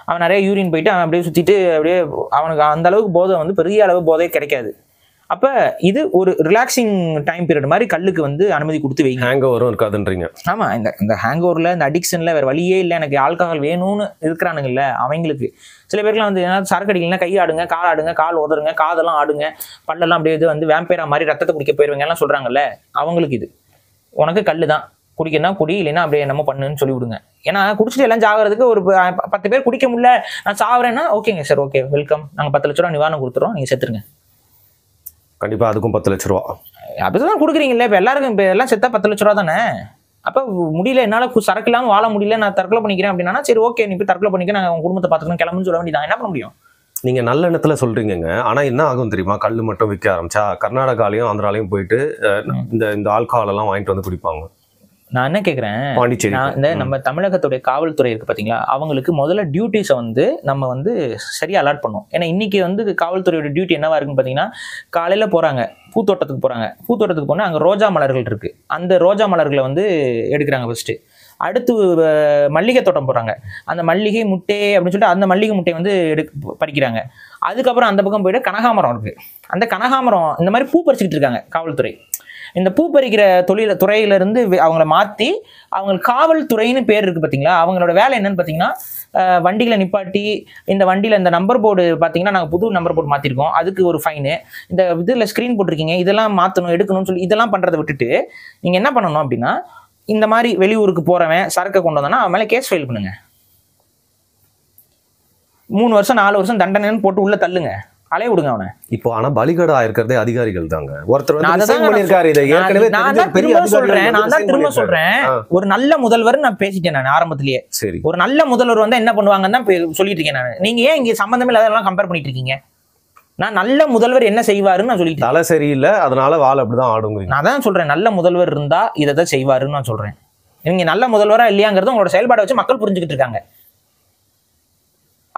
அவன் நிறைய யூரின் போயிட்டு அவன் அப்படியே சுற்றிட்டு அப்படியே அவனுக்கு அந்த அளவுக்கு போதை வந்து பெரிய அளவு போதை கிடைக்காது. அப்போ இது ஒரு ரிலாக்ஸிங் டைம் பீரியட் மாதிரி கல்லுக்கு வந்து அனுமதி கொடுத்து வைங்க. ஹேங் ஓவரும் இருக்காதுன்றீங்க. ஆமாம், இந்த ஹேங் ஓவரில் இந்த அடிக்ஷனில் வேறு வழியே இல்லை, எனக்கு ஆல்கஹால் வேணும்னு இருக்கிறானுங்கல்ல அவங்களுக்கு. சில பேருக்குலாம் வந்து ஏன்னா சரக்கு அடிக்கலாம், கை ஆடுங்க, கால் ஆடுங்க, கால் உதறுங்க, காதெல்லாம் ஆடுங்க, பல்லெல்லாம் அப்படியே இது வந்து வேம்பேரா மாதிரி ரத்தத்தை குடிக்க போயிருவங்க எல்லாம் சொல்கிறாங்கல்ல, அவங்களுக்கு இது உனக்கு கல் தான், குடிக்கணும்னா குடி, இல்லைன்னா அப்படியே நம்ம பண்ணுன்னு சொல்லி விடுங்க. ஏன்னா குடிச்சிட்டு எல்லாம் சாகிறதுக்கு ஒரு 10 பேர் குடிக்க முடியல, நான் சாகுறேன்னா ஓகேங்க சார், ஓகே வெல்கம், நாங்கள் 10 லட்ச ரூபா நிவாரணம் கொடுத்துறோம், நீங்கள் செத்துருங்க. கண்டிப்பாக அதுக்கும் 10 லட்ச ரூபா அப்படிதான் கொடுக்குறீங்களே. இப்போ எல்லாருக்கும் இப்போ எல்லாம் செத்தா 10 லட்ச ரூபா தானே. அப்போ முடியல, என்னால் சரக்கு இல்லாமல் வாழ முடியல, நான் தற்கொலை பண்ணிக்கிறேன் அப்படின்னா சரி ஓகே, நீ போய் தற்கொலை பண்ணிக்க, நான் உங்கள் குடும்பத்தை பார்த்துக்கணும் கிளம்புன்னு சொல்ல வேண்டியதான். என்ன பண்ண முடியும்? நீங்க நல்ல எண்ணத்துல சொல்றீங்க. ஆனா என்ன ஆகும் தெரியுமா, கல் மட்டும் விற்க ஆரம்பிச்சா கர்நாடகாலையும் ஆந்திராலையும் போயிட்டு இந்த ஆல்கஹால் எல்லாம் வாங்கிட்டு வந்து குடிப்பாங்க. நான் என்ன கேட்குறேன், இந்த நம்ம தமிழகத்துடைய காவல்துறை இருக்கு பார்த்தீங்களா, அவங்களுக்கு முதல்ல டியூட்டிஸை வந்து நம்ம வந்து சரியாக அலாட் பண்ணோம். ஏன்னா இன்னைக்கு வந்து காவல்துறையோட டியூட்டி என்னவா இருக்குன்னு பார்த்தீங்கன்னா, காலையில் போகிறாங்க பூத்தோட்டத்துக்கு போகிறாங்க, பூத்தோட்டத்துக்கு போனால் அங்கே ரோஜா மலர்கள் இருக்குது, அந்த ரோஜா மலர்களை வந்து எடுக்கிறாங்க ஃபஸ்ட்டு. அடுத்து மல்லிகை தோட்டம் போகிறாங்க, அந்த மல்லிகை முட்டை அப்படின்னு சொல்லிட்டு அந்த மல்லிகை முட்டையை வந்து பறிக்கிறாங்க. அதுக்கப்புறம் அந்த பக்கம் போய்ட்டு கனகாமரம் இருக்குது, அந்த கனகாமரம் இந்த மாதிரி பூ பறிச்சுக்கிட்டு இருக்காங்க காவல்துறை. இந்த பூ பறிக்கிற துறையிலிருந்து அவங்கள மாற்றி அவங்களுக்கு காவல்துறைன்னு பேர் இருக்குது பார்த்தீங்களா. அவங்களோட வேலை என்னன்னு பார்த்தீங்கன்னா, வண்டிகளை நிப்பாட்டி இந்த வண்டியில் இந்த நம்பர் போர்டு பார்த்தீங்கன்னா நாங்கள் புது நம்பர் போர்டு மாற்றிருக்கோம், அதுக்கு ஒரு ஃபைனு, இந்த இதில் ஸ்க்ரீன் போட்டிருக்கீங்க இதெல்லாம் மாற்றணும் எடுக்கணும்னு சொல்லி இதெல்லாம் பண்ணுறதை விட்டுட்டு நீங்கள் என்ன பண்ணணும் அப்படின்னா, இந்த மாதிரி வெளியூருக்கு போகிறவன் சரக்கை கொண்டு வந்தோன்னா அவன் மேலே கேஸ் ஃபைல் பண்ணுங்க, 3 வருஷம் 4 வருஷம் தண்டனைன்னு போட்டு உள்ள தள்ளுங்க, அலைய விடுங்க அவனை. இப்போ ஆனா பலிகடா இருக்கிறதே அதிகாரிகள் தாங்க. ஒருத்தர் பண்ணிருக்காரு இதை ஏற்கனவே. நான் தான் திரும்ப சொல்றேன், ஒரு நல்ல முதல்வர் நான் பேசிட்டேன் நான் ஆரம்பத்திலேயே. சரி, ஒரு நல்ல முதல்வர் வந்தா என்ன பண்ணுவாங்கன்னு தான் சொல்லிட்டு இருக்கேன் நான். நீங்க ஏன் இங்க சம்பந்தமே இல்லாதெல்லாம் கம்பேர் பண்ணிட்டு இருக்கீங்க? நான் நல்ல முதல்வர் என்ன செய்வாருன்னு நான் சொல்லிட்டு, தலை சரியில்லை அதனால வாள் அப்படிதான் ஆடுங்க. நான் தான் சொல்றேன், நல்ல முதல்வர் இருந்தா இதை தான் செய்வாருன்னு நான் சொல்றேன். நீங்க நல்ல முதல்வரா இல்லையாங்கிறது உங்களோட செயல்பாடை வச்சு மக்கள் புரிஞ்சுக்கிட்டு இருக்காங்க.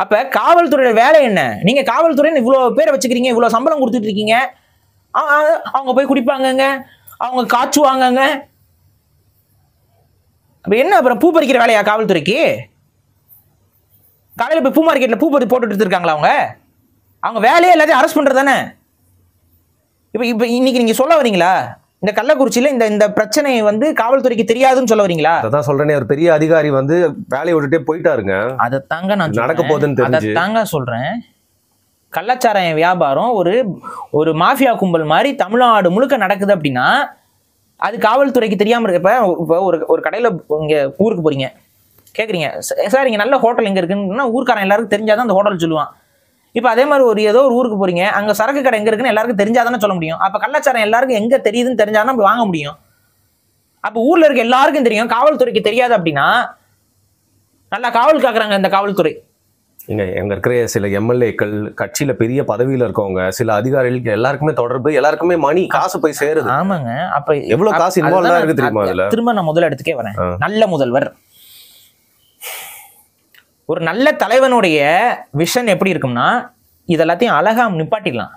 அப்ப காவல்துறையோட வேலை என்ன? நீங்க காவல்துறைன்னு இவ்வளவு பேரை வச்சுக்கிறீங்க, இவ்வளவு சம்பளம் கொடுத்துட்டு இருக்கீங்க, அவங்க போய் குடிப்பாங்கங்க, அவங்க காய்ச்சுவாங்கங்க. அப்ப என்ன அப்புறம் பூ பறிக்கிற வேலையா காவல்துறைக்கு? காலையில போய் பூ மார்க்கெட்ல பூ பறி போட்டுட்டு இருக்காங்களா அவங்க வேலையே எல்லாத்தையும் அரெஸ்ட் பண்றது தானே. இப்ப இன்னைக்கு நீங்க சொல்ல வரீங்களா இந்த கள்ளக்குறிச்சியில இந்த பிரச்சனை வந்து காவல்துறைக்கு தெரியாதுன்னு சொல்ல வரீங்களா? அதான் சொல்றேன், ஒரு பெரிய அதிகாரி வந்து வேலையை விட்டுட்டே போயிட்டாருங்க. அதைத்தாங்க நான் நடக்க போகுதுன்னு அதைத்தாங்க சொல்றேன். கள்ளச்சாராய வியாபாரம் ஒரு மாஃபியா கும்பல் மாதிரி தமிழ்நாடு முழுக்க நடக்குது அப்படின்னா அது காவல்துறைக்கு தெரியாம இருக்கு. இப்போ ஒரு கடையில இங்க ஊருக்கு போறீங்க, கேக்குறீங்க சார் இங்க நல்ல ஹோட்டல் எங்க இருக்குன்னா ஊருக்காரன் எல்லாருக்கும் தெரிஞ்சாதான் அந்த ஹோட்டல் சொல்லுவான். இப்போ அதே மாதிரி ஏதோ ஒரு ஊருக்கு போறீங்க, அங்க சரக்கு கடை எங்க இருக்குன்னு எல்லாருக்கும் தெரிஞ்சாதானே சொல்ல முடியும். அப்ப கள்ளச்சாரம் எல்லாருக்கும் எங்க தெரியுதுன்னு தெரிஞ்சாதான் அப்படி வாங்க முடியும். அப்ப ஊர்ல இருக்க எல்லாருக்கும் தெரியும், காவல்துறைக்கு தெரியாது அப்படின்னா நல்லா காவல் காக்குறாங்க இந்த காவல்துறை. எங்க இருக்கிற சில எம்எல்ஏக்கள், கட்சியில பெரிய பதவியில இருக்கவங்க, சில அதிகாரிகளுக்கு எல்லாருக்குமே தொடர்பு, எல்லாருக்குமே மணி காசு போய் சேருது. ஆமாங்க, அப்ப எவ்வளவு காசு இன்வால்வ் இருக்கு தெரியுமா அதுல. திரும்ப நான் முதல் இடத்துக்கே வரேன். நல்ல முதல்வர், ஒரு நல்ல தலைவனுடைய விஷன் எப்படி இருக்கும்னா இதெல்லாத்தையும் அழகா நிப்பாட்டிடலாம்.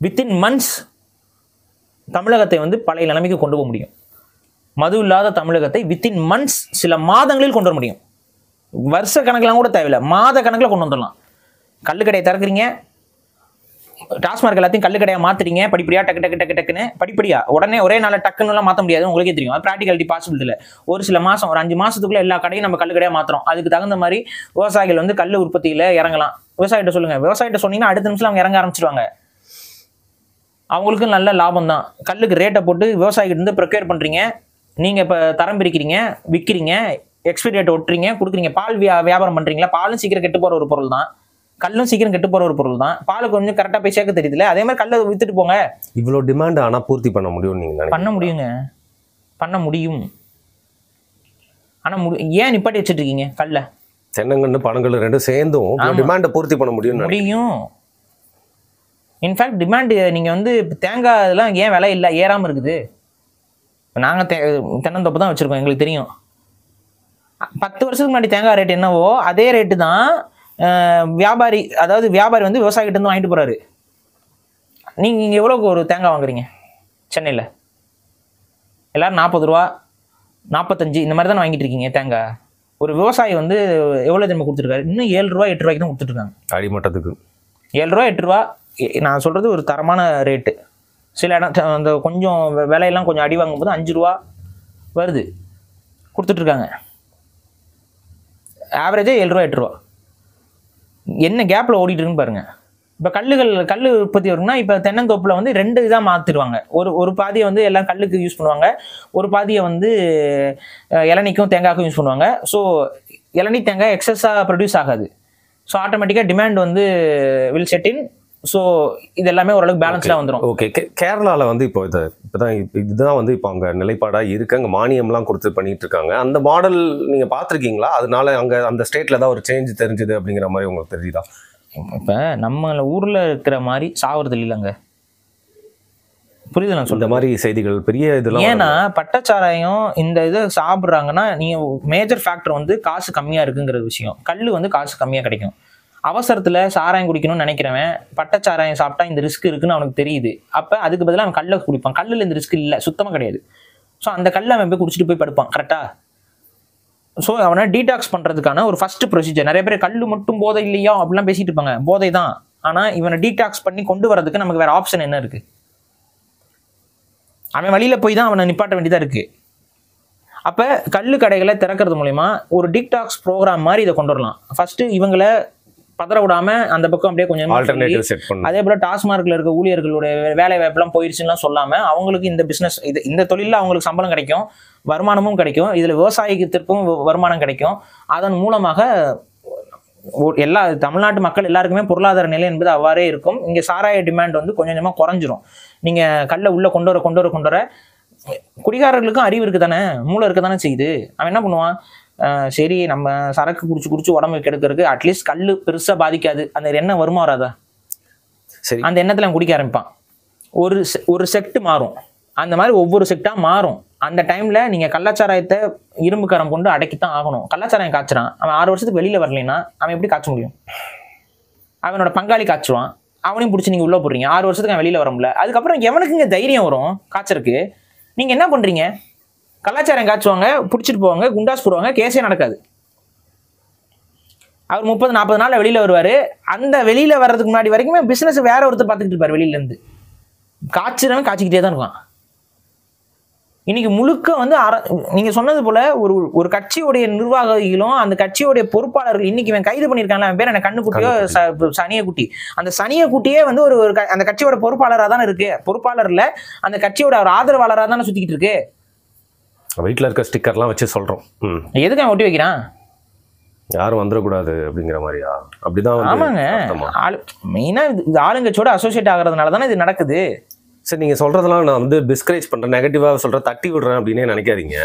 வித்தின் மந்த்ஸ் தமிழகத்தை வந்து பழைய நிலைமைக்கு கொண்டு போக முடியும். மது இல்லாத தமிழகத்தை வித்தின் மந்த்ஸ் சில மாதங்களில் கொண்டு வர முடியும். வருஷ கணக்கெல்லாம் கூட தேவையில்லை, மாத கணக்கில் கொண்டு வந்துடலாம். கள்ளுக்கடையை திறக்கிறீங்க, டாஸ்மார்க் எல்லாத்தையும் கள்ளுக்கடையாக மாத்துறீங்க, படிப்படியா டக்குன்னு படிப்படியா உடனே ஒரே நாள் டக்குன்னு எல்லாம் மாற்ற முடியாது, உங்களுக்கே தெரியும். அது ப்ராக்டிகாலிட்டி பாசிபிள் இல்லை. ஒரு சில மாதம், ஒரு 5 மாசத்துக்குள்ள எல்லா கடையும் நம்ம கள்ளுக்கடையாக மாத்துறோம். அதுக்கு தகுந்த மாதிரி விவசாயிகள் வந்து கல் உற்பத்தியில இறங்கலாம். விவசாயிட்ட சொல்லுங்க, விவசாயிட்ட சொன்னீங்கன்னா அடுத்த நிமிஷம் அவங்க இறங்க ஆரம்பிச்சிருவாங்க. அவங்களுக்கும் நல்ல லாபம் தான். கல்லுக்கு ரேட்டை போட்டு விவசாயிகிட்ட இருந்து ப்ரொக்யூர் பண்றீங்க, நீங்க இப்போ தரம் பிரிக்கிறீங்க, விற்கிறீங்க, எக்ஸ்பைரி டேட் ஒட்டுறீங்க, கொடுக்குறீங்க. பால் வியாபாரம் பண்றீங்களா? பாலும் சீக்கிரம் கெட்டு போற ஒரு பொருள் தான். கல்லும் சீக்கிரம் கெட்டு போற ஒரு பொருள் தான். பால் கொஞ்சம் கரெக்டா போய் சேர்க்க தெரியுதுல, அதே மாதிரி கல்லை வித்துட்டு போங்க. இவ்வளவு டிமாண்ட் ஆனா பூர்த்தி பண்ண முடியும் நீங்க பண்ண முடியுங்க, பண்ண முடியும். ஆனா ஏன் நிப்பாட்டி வச்சுட்டு இருக்கீங்க கல்ல? தென்னங்கன்னு பனங்கல் ரெண்டும் சேர்ந்தும் டிமாண்டை பூர்த்தி பண்ண முடியும். இன்ஃபேக்ட் டிமாண்ட் நீங்க வந்து தேங்காய் இதெல்லாம் ஏன் விலை இல்லை ஏறாம இருக்குது? நாங்க தென்னந்தோப்பு தான் வச்சிருக்கோம், எங்களுக்கு தெரியும். 10 வருஷத்துக்கு முன்னாடி தேங்காய் ரேட் என்னவோ அதே ரேட்டு தான் வியாபாரி, அதாவது வியாபாரி வந்து விவசாயிகிட்ட இருந்து வாங்கிட்டு போறாரு. நீங்க இங்க எவ்வளவுக்கு ஒரு தேங்காய் வாங்குறீங்க சென்னையில? எல்லாரும் 40 ரூபா 45 இந்த மாதிரி தானே வாங்கிட்டு இருக்கீங்க தேங்காய். ஒரு விவசாயி வந்து எவ்வளவு திரும்ப கொடுத்துருக்காரு? இன்னும் 7 ரூபா 8 ரூபாய்க்கு தான் கொடுத்துட்டு இருக்காங்க அடிமட்டத்துக்கு. 7 ரூபா 8 ரூபா நான் சொல்றது ஒரு தரமான ரேட்டு. சில இடம் அந்த கொஞ்சம் விலையெல்லாம் கொஞ்சம் அடி வாங்கும் போது 5 ரூபா வருது கொடுத்துட்டு இருக்காங்க. ஆவரேஜே 7 ரூபா 8 ரூபா. என்ன கேப்ல ஓடிட்டு இருக்குன்னு பாருங்க. இப்போ கல் உற்பத்தி வரும்னா இப்போ தென்னந்தோப்புல வந்து 2 இதாக மாற்றிடுவாங்க. ஒரு பாதியை வந்து எல்லாம் கல்லுக்கு யூஸ் பண்ணுவாங்க, ஒரு பாதியை வந்து இளநிக்கும் தேங்காய்க்கும் யூஸ் பண்ணுவாங்க. ஸோ இளநீ தேங்காய் எக்ஸஸாக ப்ரொடியூஸ் ஆகாது. ஸோ ஆட்டோமேட்டிக்காக டிமாண்ட் வந்து வில் செட் இன். ஸோ இது எல்லாமே ஓரளவுக்கு பேலன்ஸ்டாக வந்துடும். ஓகே, கேரளாவில் வந்து இதுதான் வந்து இப்போ அங்கே நிலைப்பாடாக இருக்கு. அங்கே மானியம்லாம் கொடுத்து பண்ணிட்டு இருக்காங்க. அந்த மாடல் நீங்கள் பார்த்துருக்கீங்களா? அதனால அங்கே அந்த ஸ்டேட்டில் தான் ஒரு சேஞ்ச் தெரிஞ்சுது அப்படிங்கிற மாதிரி உங்களுக்கு தெரியுதா? இப்போ நம்ம ஊரில் இருக்கிற மாதிரி சாவறது இல்லைங்க, புரியுது நான் சொல்ற மாதிரி செய்திகள் பெரிய இதெல்லாம். ஏன்னா பட்டச்சாராயம் இந்த இதை சாப்பிட்றாங்கன்னா நீங்கள் மேஜர் ஃபேக்டர் வந்து காசு கம்மியாக இருக்குங்கிற விஷயம். கல் வந்து காசு கம்மியாக கிடைக்கும். அவசரத்தில் சாராயம் குடிக்கணும்னு நினைக்கிறவன் பட்டச்சாராயம் சாப்பிட்டா இந்த ரிஸ்க் இருக்குன்னு அவனுக்கு தெரியுது. அப்போ அதுக்கு பதிலாக அவன் கல்லை குடிப்பான். கல்லில் இந்த ரிஸ்க் இல்லை, சுத்தமாக கிடையாது. ஸோ அந்த கல்லை அவன் போய் குடிச்சிட்டு போய் படுப்பான். கரெக்டாக? ஸோ அவனை டீடாக்ஸ் பண்ணுறதுக்கான ஒரு ஃபர்ஸ்ட் ப்ரொசீஜர். நிறைய பேர் கல் மட்டும் போதை இல்லையா அப்படிலாம் பேசிட்டு இருப்பாங்க. போதை தான். ஆனால் இவனை டீடாக்ஸ் பண்ணி கொண்டு வரதுக்கு நமக்கு வேற ஆப்ஷன் என்ன இருக்கு? அவன் வழியில் போய் தான் அவனை நிப்பாட்ட வேண்டியதாக இருக்கு. அப்போ கல் கடைகளை திறக்கிறது மூலயமா ஒரு டீடாக்ஸ் ப்ரோக்ராம் மாதிரி இதை கொண்டு வரலாம். ஃபர்ஸ்ட் இவங்களை பதற விடாம அந்த பக்கம் அப்படியே கொஞ்சம், அதே போல டாஸ்மார்க்ல இருக்க ஊழியர்களுடைய வேலை வாய்ப்பெல்லாம் போயிடுச்சுன்னா சொல்லாம அவங்களுக்கு இந்த பிசினஸ் இந்த தொழில அவங்களுக்கு சம்பளம் கிடைக்கும், வருமானமும் கிடைக்கும், இதுல விவசாயத்திற்கும் வருமானம் கிடைக்கும். அதன் மூலமாக எல்லா தமிழ்நாட்டு மக்கள் எல்லாருக்குமே பொருளாதார நிலை என்பது அவ்வாறே இருக்கும். இங்க சாராய டிமாண்ட் வந்து கொஞ்சம் கொஞ்சமா குறைஞ்சிரும். நீங்க கல்ல உள்ள கொண்டு வர குடிகாரர்களுக்கும் அறிவு இருக்கு தானே, மூளை இருக்க தானே செய்யுது. அவன் என்ன பண்ணுவான்? சரி நம்ம சரக்கு குடிச்சு உடம்பு கெடுக்கிறதுக்கு அட்லீஸ்ட் கல் பெருசாக பாதிக்காது, அந்த எண்ணம் வருமா வராதா? சரி, அந்த எண்ணத்தில் அவன் குடிக்க ஆரம்பிப்பான். ஒரு செக்ட் மாறும். அந்த மாதிரி ஒவ்வொரு செக்டாக மாறும். அந்த டைமில் நீங்கள் கள்ளச்சாராயத்தை இரும்பு கரம் கொண்டு அடக்கித்தான் ஆகணும். கள்ளச்சாராயம் காய்ச்சிறான், அவன் 6 வருஷத்துக்கு வெளியில் வரலைன்னா அவன் எப்படி காய்ச்ச முடியும்? அவனோட பங்காளி காய்ச்சுவான், அவனையும் பிடிச்சி நீங்கள் உள்ளே போடுறீங்க. 6 வருஷத்துக்கு அவன் வெளியில் வர முடியல. அதுக்கப்புறம் எவனுக்குங்க தைரியம் வரும் காய்ச்சறக்கு? நீங்கள் என்ன பண்ணுறீங்க? கலாச்சாரம் காய்ச்சுவாங்க, பிடிச்சிட்டு போவாங்க, குண்டாஸ் போடுவாங்க, கேஸே நடக்காது. அவர் 30-40 நாள் வெளியில வருவாரு. அந்த வெளியில வர்றதுக்கு முன்னாடி வரைக்குமே பிசினஸ் வேற ஒருத்தர் பார்த்துக்கிட்டு இருப்பாரு. வெளியில இருந்து காய்ச்சிறவன் காய்ச்சிக்கிட்டே தான் இருக்கான். இன்னைக்கு முழுக்க வந்து நீங்க சொன்னது போல ஒரு கட்சியுடைய நிர்வாகிகளும் அந்த கட்சியுடைய பொறுப்பாளர்கள் இன்னைக்கு இவன் கைது பண்ணியிருக்காங்க. அவன் பேர் என்ன கண்ணுக்குட்டியோ சனியக்குட்டி. அந்த சனியக்குட்டியே வந்து ஒரு அந்த கட்சியோட பொறுப்பாளராக தானே இருக்கு. பொறுப்பாளர்ல அந்த கட்சியோட ஒரு ஆதரவாளராக தானே சுத்திக்கிட்டு இருக்கு. வீட்டில் இருக்க ஸ்டிக்கர்லாம் வச்சு சொல்கிறோம். எதுக்கு அவன் ஒட்டி வைக்கிறான்? யாரும் வந்துடக்கூடாது அப்படிங்கிற மாதிரியா? அப்படிதான். ஆமாங்க, மெயினாக இது ஆளுங்கட்சியோட அசோசியேட் ஆகிறதுனால தானே இது நடக்குது. சரி, நீங்கள் சொல்கிறதெல்லாம் நான் வந்து டிஸ்கரேஜ் பண்ணுறேன், நெகட்டிவாக சொல்கிறேன், தட்டி விடுறேன் அப்படின்னே நினைக்காதீங்க.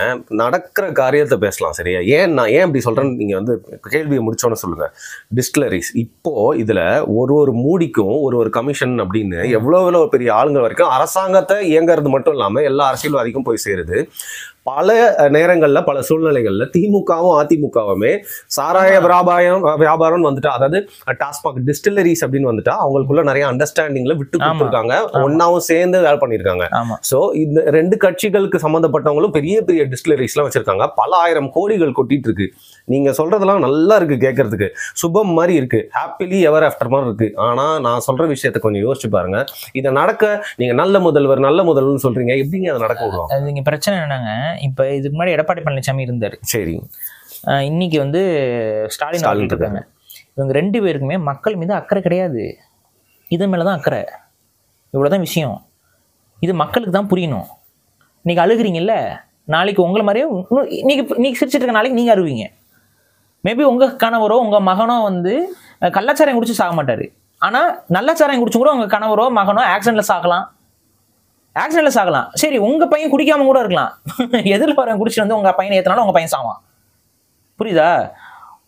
நடக்கிற காரியத்தை பேசலாம். சரியா? நான் ஏன் அப்படி சொல்கிறேன்னு நீங்கள் வந்து கேள்வியை முடிச்சோன்னு சொல்லுங்கள். டிஸ்டிலரிஸ் இப்போது இதில் ஒரு மூடிக்கும் ஒரு கமிஷன் அப்படின்னு எவ்வளோ பெரிய ஆளுங்க வரைக்கும் அரசாங்கத்தை இயங்கிறது மட்டும் இல்லாமல் எல்லா அரசியல்வாதிக்கும் போய் சேருது. பல நேரங்களில் பல சூழ்நிலைகளில் திமுகவும் அதிமுகவுமே சாராய வியாபாரம் வந்துட்டா, அதாவது டாஸ்மாக் டிஸ்டிலரிஸ் அப்படின்னு வந்துட்டா அவங்களுக்குள்ள நிறைய அண்டர்ஸ்டாண்டிங்ல விட்டு கொடுத்துருக்காங்க, ஒன்னாவும் சேர்ந்து வேலை பண்ணியிருக்காங்க. ஸோ இந்த 2 கட்சிகளுக்கு சம்மந்தப்பட்டவங்களும் பெரிய பெரிய டிஸ்டிலரிஸ்லாம் வச்சிருக்காங்க. பல 1000 கோடிகள் கொட்டிட்டு இருக்கு. நீங்க சொல்றதெல்லாம் நல்லா இருக்கு, கேட்கறதுக்கு சுபம் மாதிரி இருக்கு, ஹாப்பிலி எவர் ஆஃப்டர் மாதிரி இருக்கு. ஆனா நான் சொல்ற விஷயத்த கொஞ்சம் யோசிச்சு பாருங்க. இதை நடக்க நீங்க நல்ல முதல்வர்னு சொல்றீங்க, எப்படிங்க அதை நடக்க விடுவோம்? நீங்க பிரச்சனை என்னங்க, இப்ப இதுக்கு முன்னாடி எடப்பாடி பழனிசாமி இருந்தாரு. சரி, இன்னைக்கு வந்து ஸ்டாலின் இருக்காங்க. இவங்க 2 பேருக்குமே மக்கள் மீது அக்கறை கிடையாது. இது மேலதான் அக்கறை. இவ்வளவுதான் விஷயம். இது மக்களுக்கு தான் புரியணும். இன்னைக்கு அழுகுறீங்கல்ல, நாளைக்கு உங்களை மாதிரியே நீங்க சிரிச்சிட்டு இருக்க நாளைக்கு நீங்க அழுவீங்க. மேபி உங்க கணவரோ உங்க மகனோ வந்து கள்ளச்சாராயம் குடிச்சு சாக மாட்டாரு. ஆனா நல்லச்சாராயம் குடிச்சு கூட உங்க கணவரோ மகனோ ஆக்சிடென்ட்ல சாகலாம். சரி, உங்க பையன் குடிக்காம கூட இருக்கலாம். எதிர்ப்பு வரவன் குடிச்சிட்டு வந்து உங்க பையனை ஏத்தனாலும் உங்க பையன் சாவான். புரியுதா?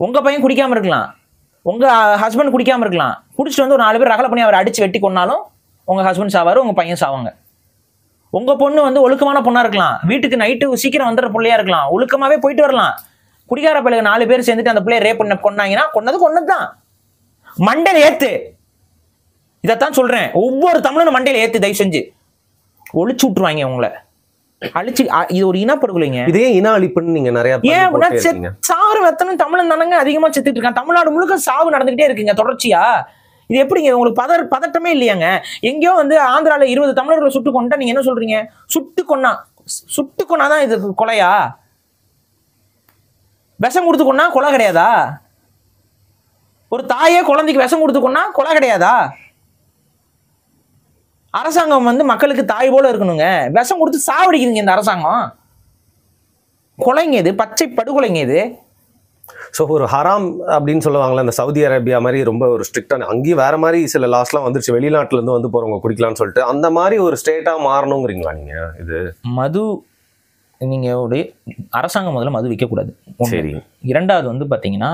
உங்க பையன் குடிக்காம இருக்கலாம், உங்க ஹஸ்பண்ட் குடிக்காம இருக்கலாம், குடிச்சிட்டு வந்து ஒரு 4 பேர் ரகலை பண்ணி அவரை அடிச்சு வெட்டி கொன்னாலும் உங்க ஹஸ்பண்ட் சாவாரு, உங்க பையன் சாவாங்க. உங்க பொண்ணு வந்து ஒழுக்கமான பொண்ணா இருக்கலாம், வீட்டுக்கு நைட்டு சீக்கிரம் வந்துடுற பிள்ளையா இருக்கலாம், ஒழுக்கமாவே போயிட்டு வரலாம். குடிகார பிள்ளைங்க 4 பேர் சேர்ந்துட்டு அந்த பிள்ளைய ரேப் பண்ண கொன்னாங்கன்னா கொன்னதுதான். மண்டையில ஏத்து. இதைத்தான் சொல்றேன், ஒவ்வொரு தமிழனும் மண்டையில ஏத்து. தயவு செஞ்சு ஒழிச்சு விட்டுருவாங்க உங்களை, அழிச்சு. இது ஒரு இனப்படுகொலைங்க. இதே இன அழிப்புன்னு நீங்க நிறைய ஏன் அப்படின்னா சாறு வெத்தனும் தமிழன் தானங்க அதிகமா செத்துட்டு இருக்கான். தமிழ்நாடு முழுக்க சாவு நடந்துகிட்டே இருக்குங்க தொடர்ச்சியா. இது எப்படிங்க உங்களுக்கு பதட்டமே இல்லையாங்க? எங்கேயோ வந்து ஆந்திரால 20 தமிழர்களை சுட்டு கொண்டா நீங்க என்ன சொல்றீங்க? சுட்டு கொன்னாதான் இது கொலையா? விஷம் கொடுத்து கொன்னா கொலை கிடையாதா? ஒரு தாயே குழந்தைக்கு விஷம் கொடுத்து கொன்னா கொலை கிடையாதா? அரசாங்கம் வந்து மக்களுக்கு தாய் போல இருக்கணுங்க. விஷம் கொடுத்து சாவடிக்குதுங்க இந்த அரசாங்கம். கொலைங்க இது, பச்சை படுகொலைங்க இது. ஸோ ஒரு ஹராம் அப்படின்னு சொல்லுவாங்களே, அந்த சவுதி அரேபியா மாதிரி ரொம்ப ஒரு ஸ்ட்ரிக்டான, அங்கேயும் வேற மாதிரி சில லாஸ்லாம் வந்துருச்சு, வெளிநாட்டுல இருந்து வந்து போறவங்க குடிக்கலாம்னு சொல்லிட்டு, அந்த மாதிரி ஒரு ஸ்டேட்டா மாறணுங்கிறீங்களா நீங்க? இது மது நீங்க அரசாங்கம் முதல்ல மது விற்கக்கூடாது. சரி. 2வது வந்து பாத்தீங்கன்னா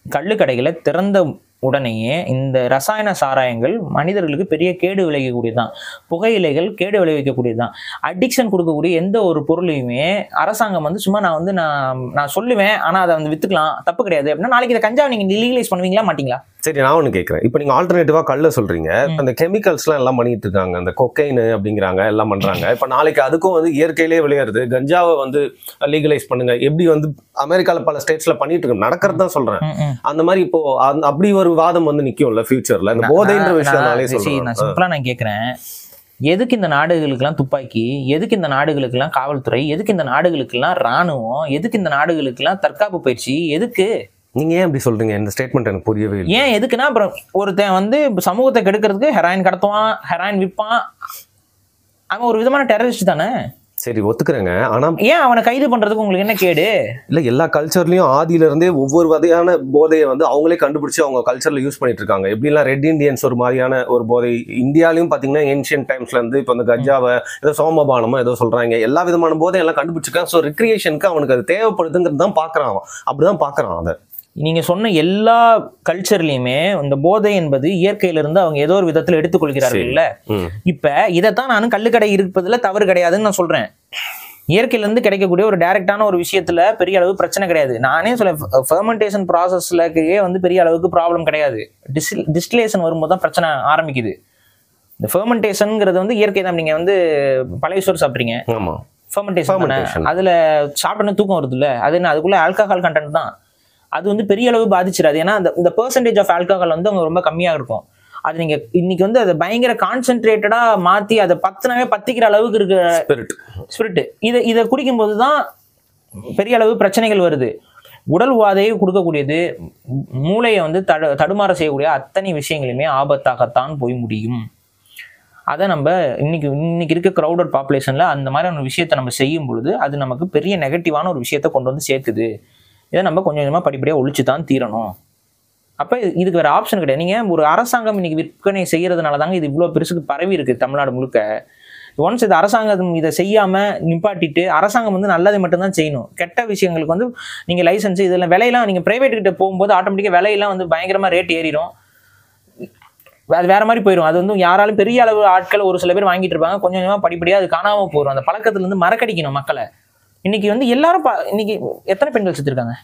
கள்ளுக்கடைகளை திறந்த உடனேயே இந்த ரசாயன சாராயங்கள் மனிதர்களுக்கு பெரிய கேடு விளைவிக்கக்கூடியதுதான். புகையிலைகள் கேடு விளைவிக்கக்கூடியதுதான். அடிக்ஷன் கொடுக்கக்கூடிய எந்த ஒரு பொருளையுமே அரசாங்கம் வந்து சும்மா நான் சொல்லுவேன், ஆனா அதை வந்து வித்துக்கலாம், தப்பு கிடையாது அப்படின்னா நாளைக்கு இதை கஞ்சாவை நீங்க லீகலைஸ் பண்ணுவீங்களா மாட்டீங்களா? சரி, நான் ஒன்று கேட்குறேன். இப்போ நீங்கள் ஆல்டர்னேட்டிவா கல்ல சொல்றீங்க, அந்த கெமிக்கல்ஸ்லாம் எல்லாம் பண்ணிட்டு இருக்காங்க, அந்த கொக்கைன் அப்படிங்கிறாங்க, எல்லாம் பண்றாங்க. இப்போ நாளைக்கு அதுக்கும் வந்து இயற்கையிலே விளையாடுது, கஞ்சாவை வந்து லீகலைஸ் பண்ணுங்க, எப்படி வந்து அமெரிக்கால பல ஸ்டேட்ஸ்ல பண்ணிட்டு இருக்கு, நடக்கிறது தான் சொல்றேன். அந்த மாதிரி இப்போ அப்படி ஒரு வாதம் வந்து நிக்கும்ல ஃபியூச்சர்ல, இந்த போதைன்ற விஷயம்னாலே சொல்றேன். நான் சிம்பிளா நான் கேட்கிறேன், எதுக்கு இந்த நாடுகளுக்கெல்லாம் துப்பாக்கி, எதுக்கு இந்த நாடுகளுக்கெல்லாம் காவல்துறை, எதுக்கு இந்த நாடுகளுக்கெல்லாம் ராணுவம், எதுக்கு இந்த நாடுகளுக்கெல்லாம் தற்காப்பு பயிற்சி, எதுக்கு? நீங்க ஏன் அப்படி சொல்றீங்க? இந்த ஸ்டேட்மெண்ட் எனக்கு புரியவே இல்லை. ஏன் எதுக்குன்னா, அப்புறம் ஒருத்தன் வந்து சமூகத்தை கெடுக்கிறதுக்கு ஹெராயின் கடத்துவான், ஹெராயின் விற்பான், அவன் ஒரு விதமான டெரரிஸ்ட் தானே. சரி, ஒத்துக்கிறேங்க. ஆனா ஏன் அவனை கைது பண்றதுக்கு உங்களுக்கு என்ன கேடு? இல்ல, எல்லா கல்ச்சர்லயும் ஆதியில இருந்தே ஒவ்வொரு வகையான போதையை வந்து அவங்களே கண்டுபிடிச்சு அவங்க கல்ச்சர்ல யூஸ் பண்ணிட்டு இருக்காங்க. எப்படிலாம் ரெட் இண்டியன்ஸ் ஒரு மாதிரியான ஒரு போதை, இந்தியாலையும் பாத்தீங்கன்னா ஏன்ஷியன்ட் டைம்ஸ்ல இருந்து இப்போ இந்த கஞ்சாவை ஏதோ சோமபானமோ ஏதோ சொல்றாங்க, எல்லா விதமான போதை எல்லாம் கண்டுபிடிச்சிருக்காங்க. ஸோ ரிக்ரியேஷனுக்கு அவனுக்கு அது தேவைப்படுதுங்கிறது தான் பாக்குறான், அப்படிதான் பாக்குறான். அதை நீங்க சொன்ன எல்லா கல்ச்சர்லயுமே இந்த போதை என்பது இயற்கையிலிருந்து அவங்க ஏதோ ஒரு விதத்துல எடுத்துக்கொள்கிறார்கள் இல்ல. இப்ப இதைத்தான் நானும் கள்ளுக்கடை இருப்பதுல தவறு கிடையாதுன்னு நான் சொல்றேன். இயற்கையில இருந்து கிடைக்கக்கூடிய ஒரு டைரக்டான ஒரு விஷயத்துல பெரிய அளவு பிரச்சனை கிடையாது. நானே சொல்ல ஃபெர்மெண்டேஷன் ப்ராசஸ்லயே வந்து பெரிய அளவுக்கு ப்ராப்ளம் கிடையாது. டிஸ்டிலேஷன் வரும்போது தான் பிரச்சனை ஆரம்பிக்குது. இந்த ஃபெர்மெண்டேஷன்ங்கிறது வந்து இயற்கை தான். நீங்க வந்து பழைய சோறு சாப்பிட்றீங்க, ஃபெர்மெண்டேஷன், அதுல சாப்பிட்டோன்னு தூக்கம் வருது இல்ல, அது என்ன, அதுக்குள்ள ஆல்கஹால் கண்டென்ட் தான். அது வந்து பெரிய அளவு பாதிச்சிடாது. ஏன்னா இந்த பெர்சன்டேஜ் ஆஃப் ஆல்கஹால் வந்து அவங்க ரொம்ப கம்மியாக இருக்கும். அது நீங்க இன்னைக்கு வந்து அதை பயங்கர கான்சென்ட்ரேட்டடா மாத்தி அதை பத்திக்கிற அளவுக்கு இருக்க ஸ்பிரிட் இதை குடிக்கும் போதுதான் பெரிய அளவு பிரச்சனைகள் வருது. உடல் உபாதையை கொடுக்கக்கூடியது, மூளையை வந்து தடுமாற செய்யக்கூடிய அத்தனை விஷயங்களுமே ஆபத்தாகத்தான் போய் முடியும். அதை நம்ம இன்னைக்கு இருக்க க்ரௌடட் பாப்புலேஷன்ல அந்த மாதிரியான விஷயத்தை நம்ம செய்யும் பொழுது அது நமக்கு பெரிய நெகட்டிவான ஒரு விஷயத்த கொண்டு வந்து சேர்க்குது. இதை நம்ம கொஞ்சம் கொஞ்சமாக படிப்படியாக ஒழிச்சு தான் தீரணும். அப்போ இதுக்கு வேறு ஆப்ஷன் கிடையாது. நீங்கள் ஒரு அரசாங்கம் இன்னைக்கு விற்பனை செய்கிறதுனால தாங்க இது இவ்வளோ பெருசுக்கு பரவி இருக்குது தமிழ்நாடு முழுக்க. ஒன்ஸ் இது அரசாங்கம் இதை செய்யாமல் நிப்பாட்டிட்டு, அரசாங்கம் வந்து நல்லதை மட்டும்தான் செய்யணும். கெட்ட விஷயங்களுக்கு வந்து நீங்கள் லைசன்ஸ் இதெல்லாம் விலையெல்லாம் நீங்கள் ப்ரைவேட் கிட்ட போகும்போது ஆட்டோமேட்டிக்காக விலையெல்லாம் வந்து பயங்கரமாக ரேட் ஏறிடும், அது வேற மாதிரி போயிடும். அது வந்து யாராலும் பெரிய அளவு ஆட்கள் ஒரு சில பேர் வாங்கிட்டு இருப்பாங்க, கொஞ்சம் கொஞ்சமாக படிப்படியாக அது காணாமல் போயிடும். அந்த பழக்கத்துலேருந்து மறக்கடிக்கணும் மக்களை. இன்னைக்கு வந்து எல்லாரும் இன்னைக்கு எத்தனை பெண்கள் செத்துருக்காங்க?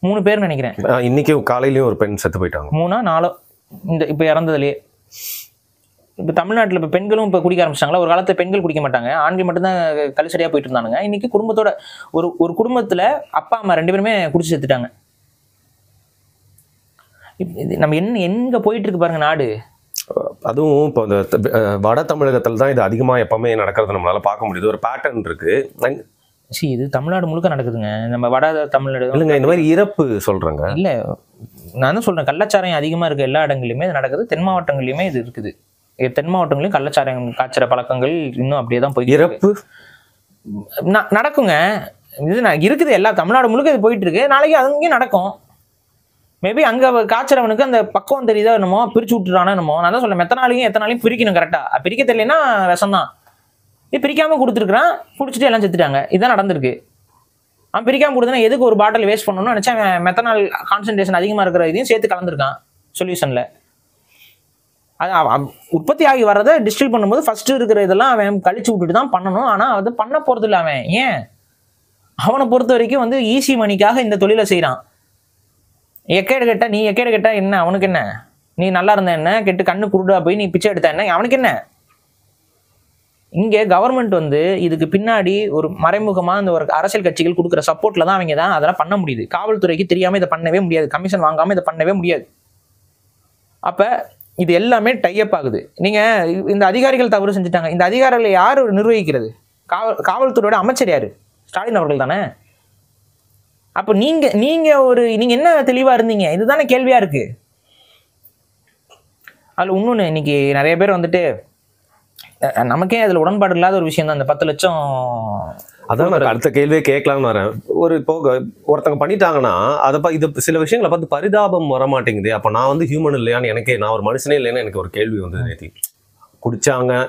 3 பேர் நினைக்கிறேன். இன்னைக்கு காலையிலயும் ஒரு பெண் செத்து போயிட்டாங்க. 3 4 இந்த இப்ப இறந்ததுலயே. இப்ப தமிழ்நாட்டுல இப்ப பெண்களும் இப்ப குடிக்க ஆரம்பிச்சிட்டாங்களா? ஒரு காலத்துல பெண்கள் குடிக்க மாட்டாங்க, ஆண்கள் மட்டும்தான் கல்ச்சரியா போயிட்டு இருந்தானுங்க. இன்னைக்கு குடும்பத்தோட ஒரு குடும்பத்துல அப்பா அம்மா 2 பேருமே குடிச்சு செத்துட்டாங்க. நம்ம எங்க போயிட்டு இருக்கு பாருங்க நாடு. அதுவும் இப்போ இந்த வட தமிழகத்தில் தான் இது அதிகமாக எப்பவுமே நடக்கிறது நம்மளால பார்க்க முடியுது. ஒரு பேட்டர்ன் இருக்கு. இது தமிழ்நாடு முழுக்க நடக்குதுங்க. நம்ம வட தமிழ்நாடு இல்லைங்க, இந்த மாதிரி இறப்பு சொல்றாங்க. இல்ல, நான் தான் சொல்றேன், கள்ளச்சாராயம் அதிகமா இருக்கு எல்லா இடங்களிலுமே இது நடக்குது. தென் மாவட்டங்களிலுமே இது இருக்குது. தென் மாவட்டங்களையும் கள்ளச்சாராயம் காய்ச்சற பழக்கங்கள் இன்னும் அப்படியே தான் போய் இறப்பு நடக்குங்க. இது இருக்குது, எல்லா தமிழ்நாடு முழுக்க இது போயிட்டு இருக்கு. நாளைக்கு அங்கேயும் நடக்கும். மேபி அங்கே காய்ச்சறவனுக்கு அந்த பக்குவம் தெரியுதோ என்னமோ பிரிச்சு விட்டுறானோ என்னமோ. நான் தான் சொல்ல மெத்தனாலையும் எத்தனாலையும் பிரிக்கணும் கரெக்டாக. பிரிக்க தெரியலன்னா விஷம் தான். இது பிரிக்காமல் கொடுத்துருக்குறான், குடிச்சிட்டு எல்லாம் செத்துட்டாங்க. இதுதான் நடந்திருக்கு. அவன் பிரிக்காமல் கொடுத்தனா எதுக்கு ஒரு பாட்டில் வேஸ்ட் பண்ணணும்னு நினச்சா மெத்தனால் கான்சன்ட்ரேஷன் அதிகமாக இருக்கிற இதையும் சேர்த்து கலந்துருக்கான் சொல்யூஷனில். அது உற்பத்தி ஆகி வர்றதை டிஸ்டில் பண்ணும்போது ஃபஸ்ட்டு இருக்கிற இதெல்லாம் அவன் கழிச்சு விட்டுட்டு தான் பண்ணணும். ஆனால் அது பண்ண போகிறது இல்லை அவன். ஏன் அவனை பொறுத்த வரைக்கும் வந்து ஈஸி மணிக்காக இந்த தொழிலை செய்கிறான். எக்கேடு கேட்டால் நீ எக்கேடு கேட்டால் என்ன அவனுக்கு என்ன? நீ நல்லா இருந்த என்ன கெட்டு கண்ணு குருடா போய் நீ பிச்சை எடுத்த என்ன அவனுக்கு என்ன? இங்கே கவர்மெண்ட் வந்து இதுக்கு பின்னாடி ஒரு மறைமுகமாக இந்த ஒரு அரசியல் கட்சிகள் கொடுக்குற சப்போர்ட்டில் தான் அவங்க தான் அதெல்லாம் பண்ண முடியுது. காவல்துறைக்கு தெரியாமல் இதை பண்ணவே முடியாது, கமிஷன் வாங்காமல் இதை பண்ணவே முடியாது. அப்போ இது எல்லாமே டைப் ஆகுது. நீங்கள் இந்த அதிகாரிகள் தவறு செஞ்சுட்டாங்க. இந்த அதிகாரிகளை யார் நிர்வகிக்கிறது? காவல்துறையோட அமைச்சர் யார்? ஸ்டாலின் அவர்கள் தானே. அப்போ நீங்கள் என்ன தெளிவாக இருந்தீங்க? இதுதானே கேள்வியாக இருக்குது. அதில் இன்னொன்று, இன்னைக்கு நிறைய பேர் வந்துட்டு நமக்கே அதில் உடன்பாடு இல்லாத ஒரு விஷயம் தான் இந்த 10 லட்சம். அதான் நான் அடுத்த கேள்வியே கேட்கலாம்னு வரேன். ஒருத்தங்க பண்ணிட்டாங்கன்னா இது சில விஷயங்களை பார்த்து பரிதாபம் வர மாட்டேங்குது. அப்போ நான் வந்து ஹியூமன் இல்லையான்னு நான் ஒரு மனுஷனே இல்லைன்னு எனக்கு ஒரு கேள்வி வந்து நேத்தி. குடிச்சாங்க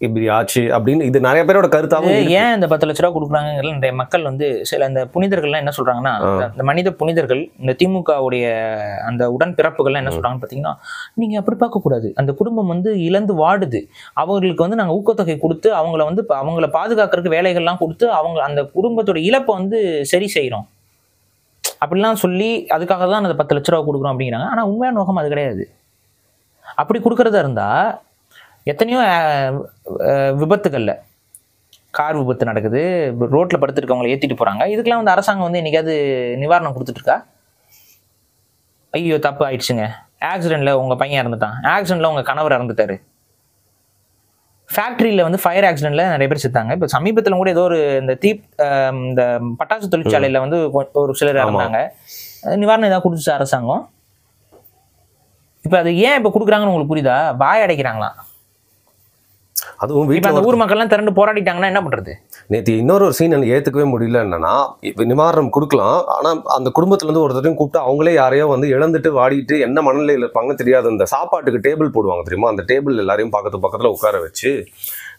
இப்படி ஆச்சு அப்படின்னு இது நிறைய பேரோட கருத்தாகவும். ஏன் இந்த 10 லட்ச ரூபா கொடுக்குறாங்க நிறைய மக்கள் வந்து சில இந்த புனிதர்கள்லாம் என்ன சொல்றாங்கன்னா, இந்த மனித புனிதர்கள் இந்த திமுகவுடைய அந்த உடன்பிறப்புகள்லாம் என்ன சொல்றாங்கன்னு பார்த்தீங்கன்னா, நீங்க அப்படி பார்க்கக்கூடாது. அந்த குடும்பம் வந்து இழந்து வாடுது, அவங்களுக்கு வந்து நாங்கள் ஊக்கத்தொகை கொடுத்து அவங்கள வந்து அவங்கள பாதுகாக்கிறதுக்கு வேலைகள்லாம் கொடுத்து அவங்க அந்த குடும்பத்தோட இழப்பை வந்து சரி செய்கிறோம் அப்படிலாம் சொல்லி அதுக்காக தான் அந்த 10 லட்ச ரூபா கொடுக்குறோம் அப்படிங்கிறாங்க. ஆனால் உண்மையான நோக்கம் அது கிடையாது. அப்படி கொடுக்கறதா இருந்தால் எத்தனையோ விபத்துகளில் கார் விபத்து நடக்குது, ரோட்டில் படுத்துருக்கவங்களை ஏற்றிட்டு போகிறாங்க. இதுக்கெல்லாம் வந்து அரசாங்கம் வந்து என்னைக்காவது நிவாரணம் கொடுத்துட்ருக்கா? ஐயோ தப்பு ஆயிடுச்சுங்க, ஆக்சிடெண்ட்டில் உங்கள் பையன் இறந்துட்டான், ஆக்சிடெண்ட்டில் உங்கள் கணவர் இறந்துட்டாரு. ஃபேக்ட்ரியில் வந்து ஃபயர் ஆக்சிடெண்ட்டில் நிறைய பேர் செத்தாங்க. இப்போ சமீபத்தில் கூட ஏதோ ஒரு இந்த பட்டாசு தொழிற்சாலையில் வந்து ஒரு சிலர் இறந்தாங்க. நிவாரணம் ஏதாவது கொடுத்துச்சு அரசாங்கம்? இப்போ அது ஏன் இப்போ கொடுக்குறாங்கன்னு உங்களுக்கு புரியுதா? வாய் அடைக்கிறாங்களாம். அதுவும் அந்த ஊர் மக்கள்லாம் திரண்டு போராடிட்டாங்கன்னா என்ன பண்றது? நேற்று இன்னொரு சீன் எனக்கு ஏற்றுக்கவே முடியல. என்னன்னா, நிவாரணம் கொடுக்கலாம், ஆனால் அந்த குடும்பத்துலேருந்து ஒருத்தரையும் கூப்பிட்டு அவங்களே யாரையோ வந்து இழந்துட்டு வாடிட்டு என்ன மனநிலையில் இருப்பாங்கன்னு தெரியாது. அந்த சாப்பாட்டுக்கு டேபிள் போடுவாங்க தெரியுமா, அந்த டேபிள் எல்லாரையும் பக்கத்தில் உட்கார வச்சு,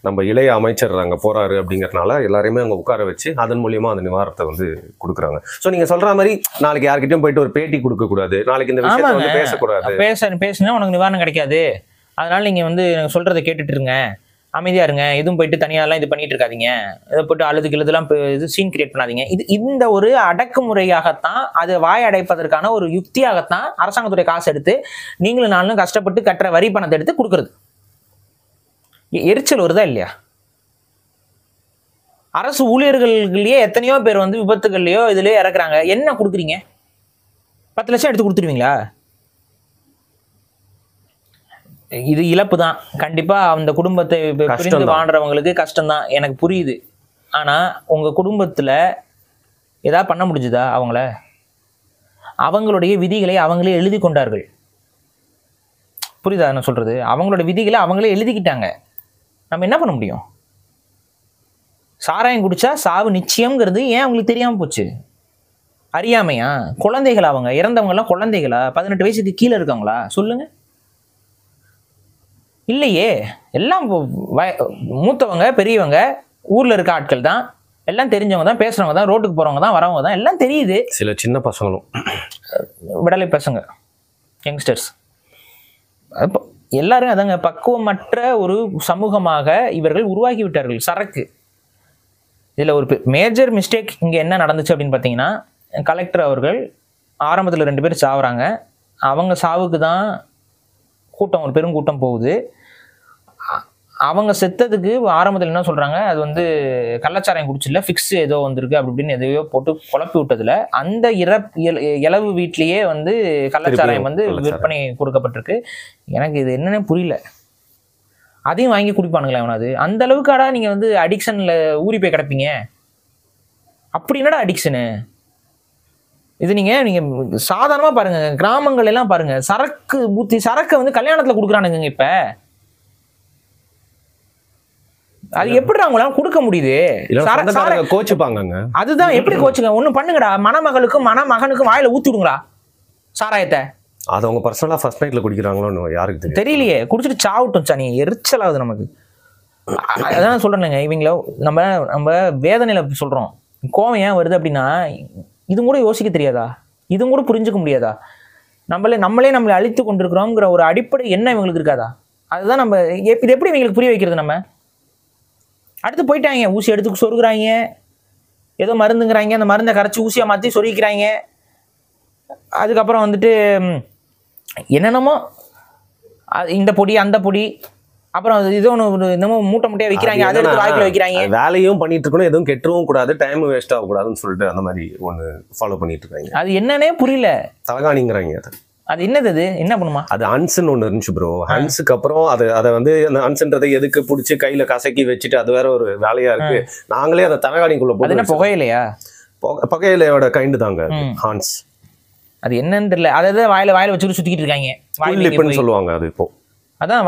நம்ம இளைய அமைச்சர் அங்கே போறாரு அப்படிங்கிறதுனால எல்லாரையுமே அங்கே உட்கார வச்சு அதன் மூலியமா அந்த நிவாரணத்தை வந்து கொடுக்குறாங்க. ஸோ நீங்க சொல்ற மாதிரி நாளைக்கு யார்கிட்டயும் போயிட்டு ஒரு பேட்டி கொடுக்க கூடாது, நாளைக்கு இந்த விஷயத்தை வந்து பேசக்கூடாது. பேசினா உனக்கு நிவாரணம் கிடைக்காது, அதனால நீங்க வந்து சொல்றதை கேட்டுட்டு இருங்க, அமைதியா இருங்க, எதுவும் போயிட்டு தனியாலாம் இது பண்ணிட்டு இருக்காதீங்க, இதை போட்டு அழுதுலாம் இது சீன் கிரியேட் பண்ணாதீங்க. இந்த ஒரு அடக்குமுறையாகத்தான், அது வாய் அடைப்பதற்கான ஒரு யுக்தியாகத்தான் அரசாங்கத்துடைய காசு எடுத்து நீங்களும் நானும் கஷ்டப்பட்டு கட்டுற வரி பணத்தை எடுத்து கொடுக்கறது. எரிச்சல் வருதா இல்லையா? அரசு ஊழியர்கள்லயே எத்தனையோ பேர் வந்து விபத்துகள்லயோ இதுலயோ இறக்குறாங்க. என்ன கொடுக்குறீங்க? 10 லட்சம் எடுத்து கொடுத்துருவீங்களா? இது இழப்பு தான் கண்டிப்பா. அந்த குடும்பத்தை பிரிந்து வாழ்றவங்களுக்கு கஷ்டம்தான், எனக்கு புரியுது. ஆனா உங்க குடும்பத்துல ஏதாவது பண்ண முடிஞ்சுதா? அவங்களுடைய விதிகளை அவங்களே எழுதி கொண்டார்கள். புரியுதா என்ன சொல்றது? அவங்களோட விதிகளை அவங்களே எழுதிக்கிட்டாங்க. நம்ம என்ன பண்ண முடியும்? சாராயம் குடிச்சா சாவு நிச்சயம்ங்கிறது ஏன் அவங்களுக்கு தெரியாம போச்சு? அறியாமையா? குழந்தைகளா? அவங்க இறந்தவங்க எல்லாம் குழந்தைகளா? 18 வயசுக்கு கீழே இருக்காங்களா? சொல்லுங்க. இல்லையே, எல்லாம் மூத்தவங்க, பெரியவங்க, ஊர்ல இருக்க ஆட்கள் தான், எல்லாம் தெரிஞ்சவங்க தான், பேசுறவங்க தான், ரோட்டுக்கு போறவங்க தான், வரவங்க தான், எல்லாம் தெரியுது. சில சின்ன பசங்களும், விடலை பசங்க, யங்ஸ்டர்ஸ், எல்லாரும் அதாங்க பக்குவமற்ற ஒரு சமூகமாக இவர்கள் உருவாக்கி விட்டார்கள். சரக்கு. இதில் ஒரு மேஜர் மிஸ்டேக் இங்கே என்ன நடந்துச்சு அப்படின்னு பார்த்தீங்கன்னா, கலெக்டர் அவர்கள் ஆரம்பத்தில் 2 பேர் சாவுறாங்க. அவங்க சாவுக்கு தான் கூட்டம், ஒரு பெருங்கூட்டம் போகுது. அவங்க செத்ததுக்கு ஆரம்பத்தில் என்ன சொல்கிறாங்க, அது வந்து கள்ளச்சாராயம் குடிச்சில்ல, ஃபிக்ஸ் ஏதோ வந்திருக்கு அப்படி இப்படின்னு எதையோ போட்டு குழப்பி விட்டதில் அந்த இளவு வீட்லேயே வந்து கள்ளச்சாராயம் வந்து விற்பனை கொடுக்கப்பட்டிருக்கு. எனக்கு இது என்னன்னே புரியல. அதையும் வாங்கி குடிப்பானுங்களா எவனாவது? அந்த அளவுக்காடா நீங்கள் வந்து அடிக்ஷனில் ஊறி போய் கிடப்பீங்க? அப்படி என்னடா அடிக்ஷனு இது? நீங்கள் சாதாரணமாக பாருங்கள், கிராமங்கள் எல்லாம் பாருங்கள், சரக்கு பூத்தி சரக்கை வந்து கல்யாணத்தில் கொடுக்குறானுங்க. இப்போ அது எப்படி அவங்களால கொடுக்க முடியுது? கோச்சுப்பாங்க. அதுதான் எப்படி கோச்சுங்க? ஒண்ணு பண்ணுங்கடா, மணமகளுக்கும் மணமகனுக்கும் வாயில ஊத்தி விடுங்கடா. சாராயத்தை. அது அவங்க பர்சனலா ஃபர்ஸ்ட் நைட்ல குடிக்கிறாங்களோ யாருக்கு தெரியும்? தெரியலையே, குடிச்சிட்டு சாவட்டும் சார். நீ எரிச்சல் ஆகுது நமக்கு. அதான் சொல்றேன்லங்க, இவங்கள நம்ம நம்ம வேதனையில சொல்றோம். கோவம் ஏன் வருது அப்படின்னா, இது கூட யோசிக்க தெரியாதா? இதுவும் கூட புரிஞ்சுக்க முடியாதா? நம்மளை அழித்து கொண்டிருக்கிறோங்கிற ஒரு அடிப்படை என்ன இவங்களுக்கு இருக்காதா? அதுதான் நம்ம இது எப்படி இவங்களுக்கு புரிய வைக்கிறது? நம்ம அடுத்து போயிட்டாங்க, ஊசி எடுத்து சொருகுறாங்க, ஏதோ மருந்துங்கிறாங்க, அந்த மருந்தை கரைச்சி ஊசியாக மாற்றி சொருகிக்கிறாங்க. அதுக்கப்புறம் வந்துட்டு என்னென்னமோ இந்த பொடி அந்த பொடி, அப்புறம் இது ஒன்று இன்னமும் மூட்டை மூட்டையாக விற்கிறாங்க, அதை எடுத்து வாய்ப்பில் வைக்கிறாங்க. வேலையும் பண்ணிட்டு இருக்கணும், எதுவும் கெட்டுறவும் கூடாது, டைம் வேஸ்ட் ஆகக்கூடாதுன்னு சொல்லிட்டு அந்த மாதிரி ஒன்று ஃபாலோ பண்ணிட்டு இருக்காங்க. அது என்னன்னே புரியல. தலகாணிங்கிறாங்க. அது என்னது? அது என்ன பண்ணுமா? அது ஹன்ஸ்ன்னு ஒன்று இருந்துச்சு ப்ரோ. ஹன்ஸுக்கு அப்புறம் அதை வந்து அந்த ஹன்ஸ்ன்றதை எதுக்கு பிடிச்சி கையில கசக்கி வச்சுட்டு அது வேற ஒரு வேலையா இருக்கு. நாங்களே அந்த தலகாணிக்குள்ள போட்டு. புகையிலையா? புகையிலையோட கைண்டு தாங்க ஹான்ஸ். அது என்னன்னு தெரியல. அதாவது வாயில வச்சுட்டு சுத்திக்கிட்டு இருக்காங்க. வாய் சொல்லுவாங்க அது. இப்போ அதான்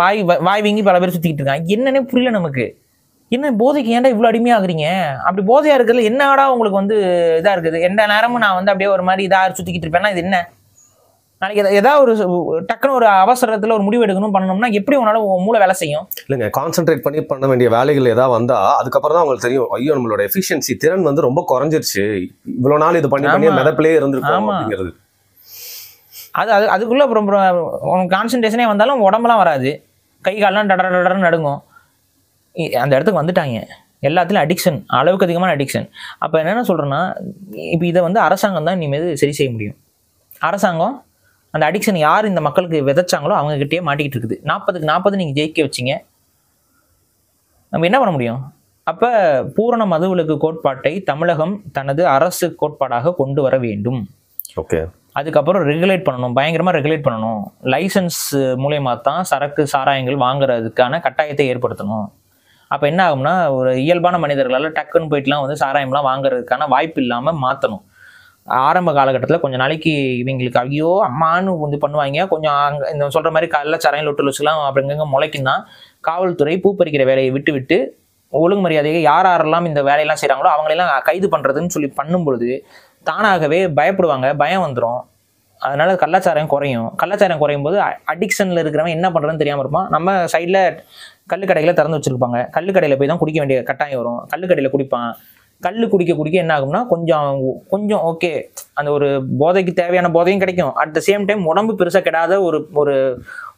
வாய் வீங்கி பல பேர் சுத்திக்கிட்டு இருக்காங்க. என்னன்னே புரியல நமக்கு. என்ன போதைக்கு ஏன்டா இவ்வளவு அடிமையாகிறீங்க? அப்படி போதையா இருக்கிறதுல என்னடா உங்களுக்கு வந்து இதா இருக்குது? எந்த நேரமும் நான் வந்து அப்படியே ஒரு மாதிரி இதா சுத்திக்கிட்டு இருப்பேன்னா இது என்ன? நாளைக்கு ஏதாவது ஒரு டக்குன்னு ஒரு அவசரத்துல ஒரு முடிவு எடுக்கணும் பண்ணணும்னா எப்படி உன்னால மூளை வேலை செய்யும்? இல்லைங்க, கான்சென்ட்ரேட் பண்ண வேண்டிய வேலைகள் ஏதாவது வந்தா அதுக்கப்புறம் தான் உங்களுக்கு தெரியும், ஐயோ நம்மளோட எஃபிஷியன்சி திறன் வந்து ரொம்ப குறைஞ்சிருச்சு, இவ்வளவு நாள் இது பண்ணி மிதப்பிலே இருந்திருக்கோம் அப்படிங்கிறது. அதுக்குள்ள அப்புறம் உனக்கு கான்சன்ட்ரேஷனே வந்தாலும் உடம்பெல்லாம் வராது, கை காலெல்லாம் டடன்னு நடுங்கும். அந்த இடத்துக்கு வந்துட்டாங்க. எல்லாத்துலையும் அடிக்ஷன், அளவுக்கு அதிகமான அடிக்ஷன். அப்போ என்னென்ன சொல்கிறேன்னா, இப்போ இதை வந்து அரசாங்கம் தான் இனிமேல் சரி செய்ய முடியும். அரசாங்கம் அந்த அடிக்ஷன் யார் இந்த மக்களுக்கு விதைச்சாங்களோ அவங்ககிட்டயே மாட்டிக்கிட்டு இருக்குது. 40க்கு 40 நீங்கள் ஜெயிக்க வச்சிங்க, நம்ம என்ன பண்ண முடியும்? அப்போ பூரண மதுவிலக்கு கோட்பாட்டை தமிழகம் தனது அரசு கோட்பாடாக கொண்டு வர வேண்டும். ஓகே. அதுக்கப்புறம் ரெகுலேட் பண்ணணும், பயங்கரமாக ரெகுலேட் பண்ணணும். லைசன்ஸ் மூலயமா தான் சரக்கு சாராயங்கள் வாங்குறதுக்கான கட்டாயத்தை ஏற்படுத்தணும். அப்போ என்ன ஆகும்னா, ஒரு இயல்பான மனிதர்களால் டக்குன்னு போயிட்டுலாம் வந்து சாராயம்லாம் வாங்குறதுக்கான வாய்ப்பு இல்லாமல் மாற்றணும். ஆரம்ப காலகட்டத்தில் கொஞ்சம் நாளைக்கு இவங்களுக்கு ஐயோ அம்மானு வந்து பண்ணுவாங்க. கொஞ்சம் அங்கே இந்த சொல்கிற மாதிரி கள்ளச்சாராயம் லொட்டு லொச்சுலாம் அப்படிங்க முளைக்குன்னா காவல்துறை பூப்பறிக்கிற வேலையை விட்டு ஒழுங்கு மரியாதையை யாரெல்லாம் இந்த வேலையெல்லாம் செய்கிறாங்களோ அவங்களெல்லாம் கைது பண்ணுறதுன்னு சொல்லி பண்ணும்பொழுது தானாகவே பயப்படுவாங்க, பயம் வந்துடும். அதனால கள்ளச்சாராயம் குறையும். கள்ளச்சாராயம் குறையும் போது அடிக்ஷனில் இருக்கிறவன் என்ன பண்ணுறதுன்னு தெரியாமல் இருப்பான். நம்ம சைடில் கல்லுக்கடைகளை திறந்து வச்சுருப்பாங்க, கல்லுக்கடையில் போய் தான் குடிக்க வேண்டிய கட்டாயம் வரும். கல்லுக்கடையில் குடிப்பான். கல் குடிக்க என்ன ஆகும்னா கொஞ்சம் ஓகே, அந்த ஒரு போதைக்கு தேவையான போதையும் கிடைக்கும். அட் த சேம் டைம் உடம்பு பெருசாக கெடாத ஒரு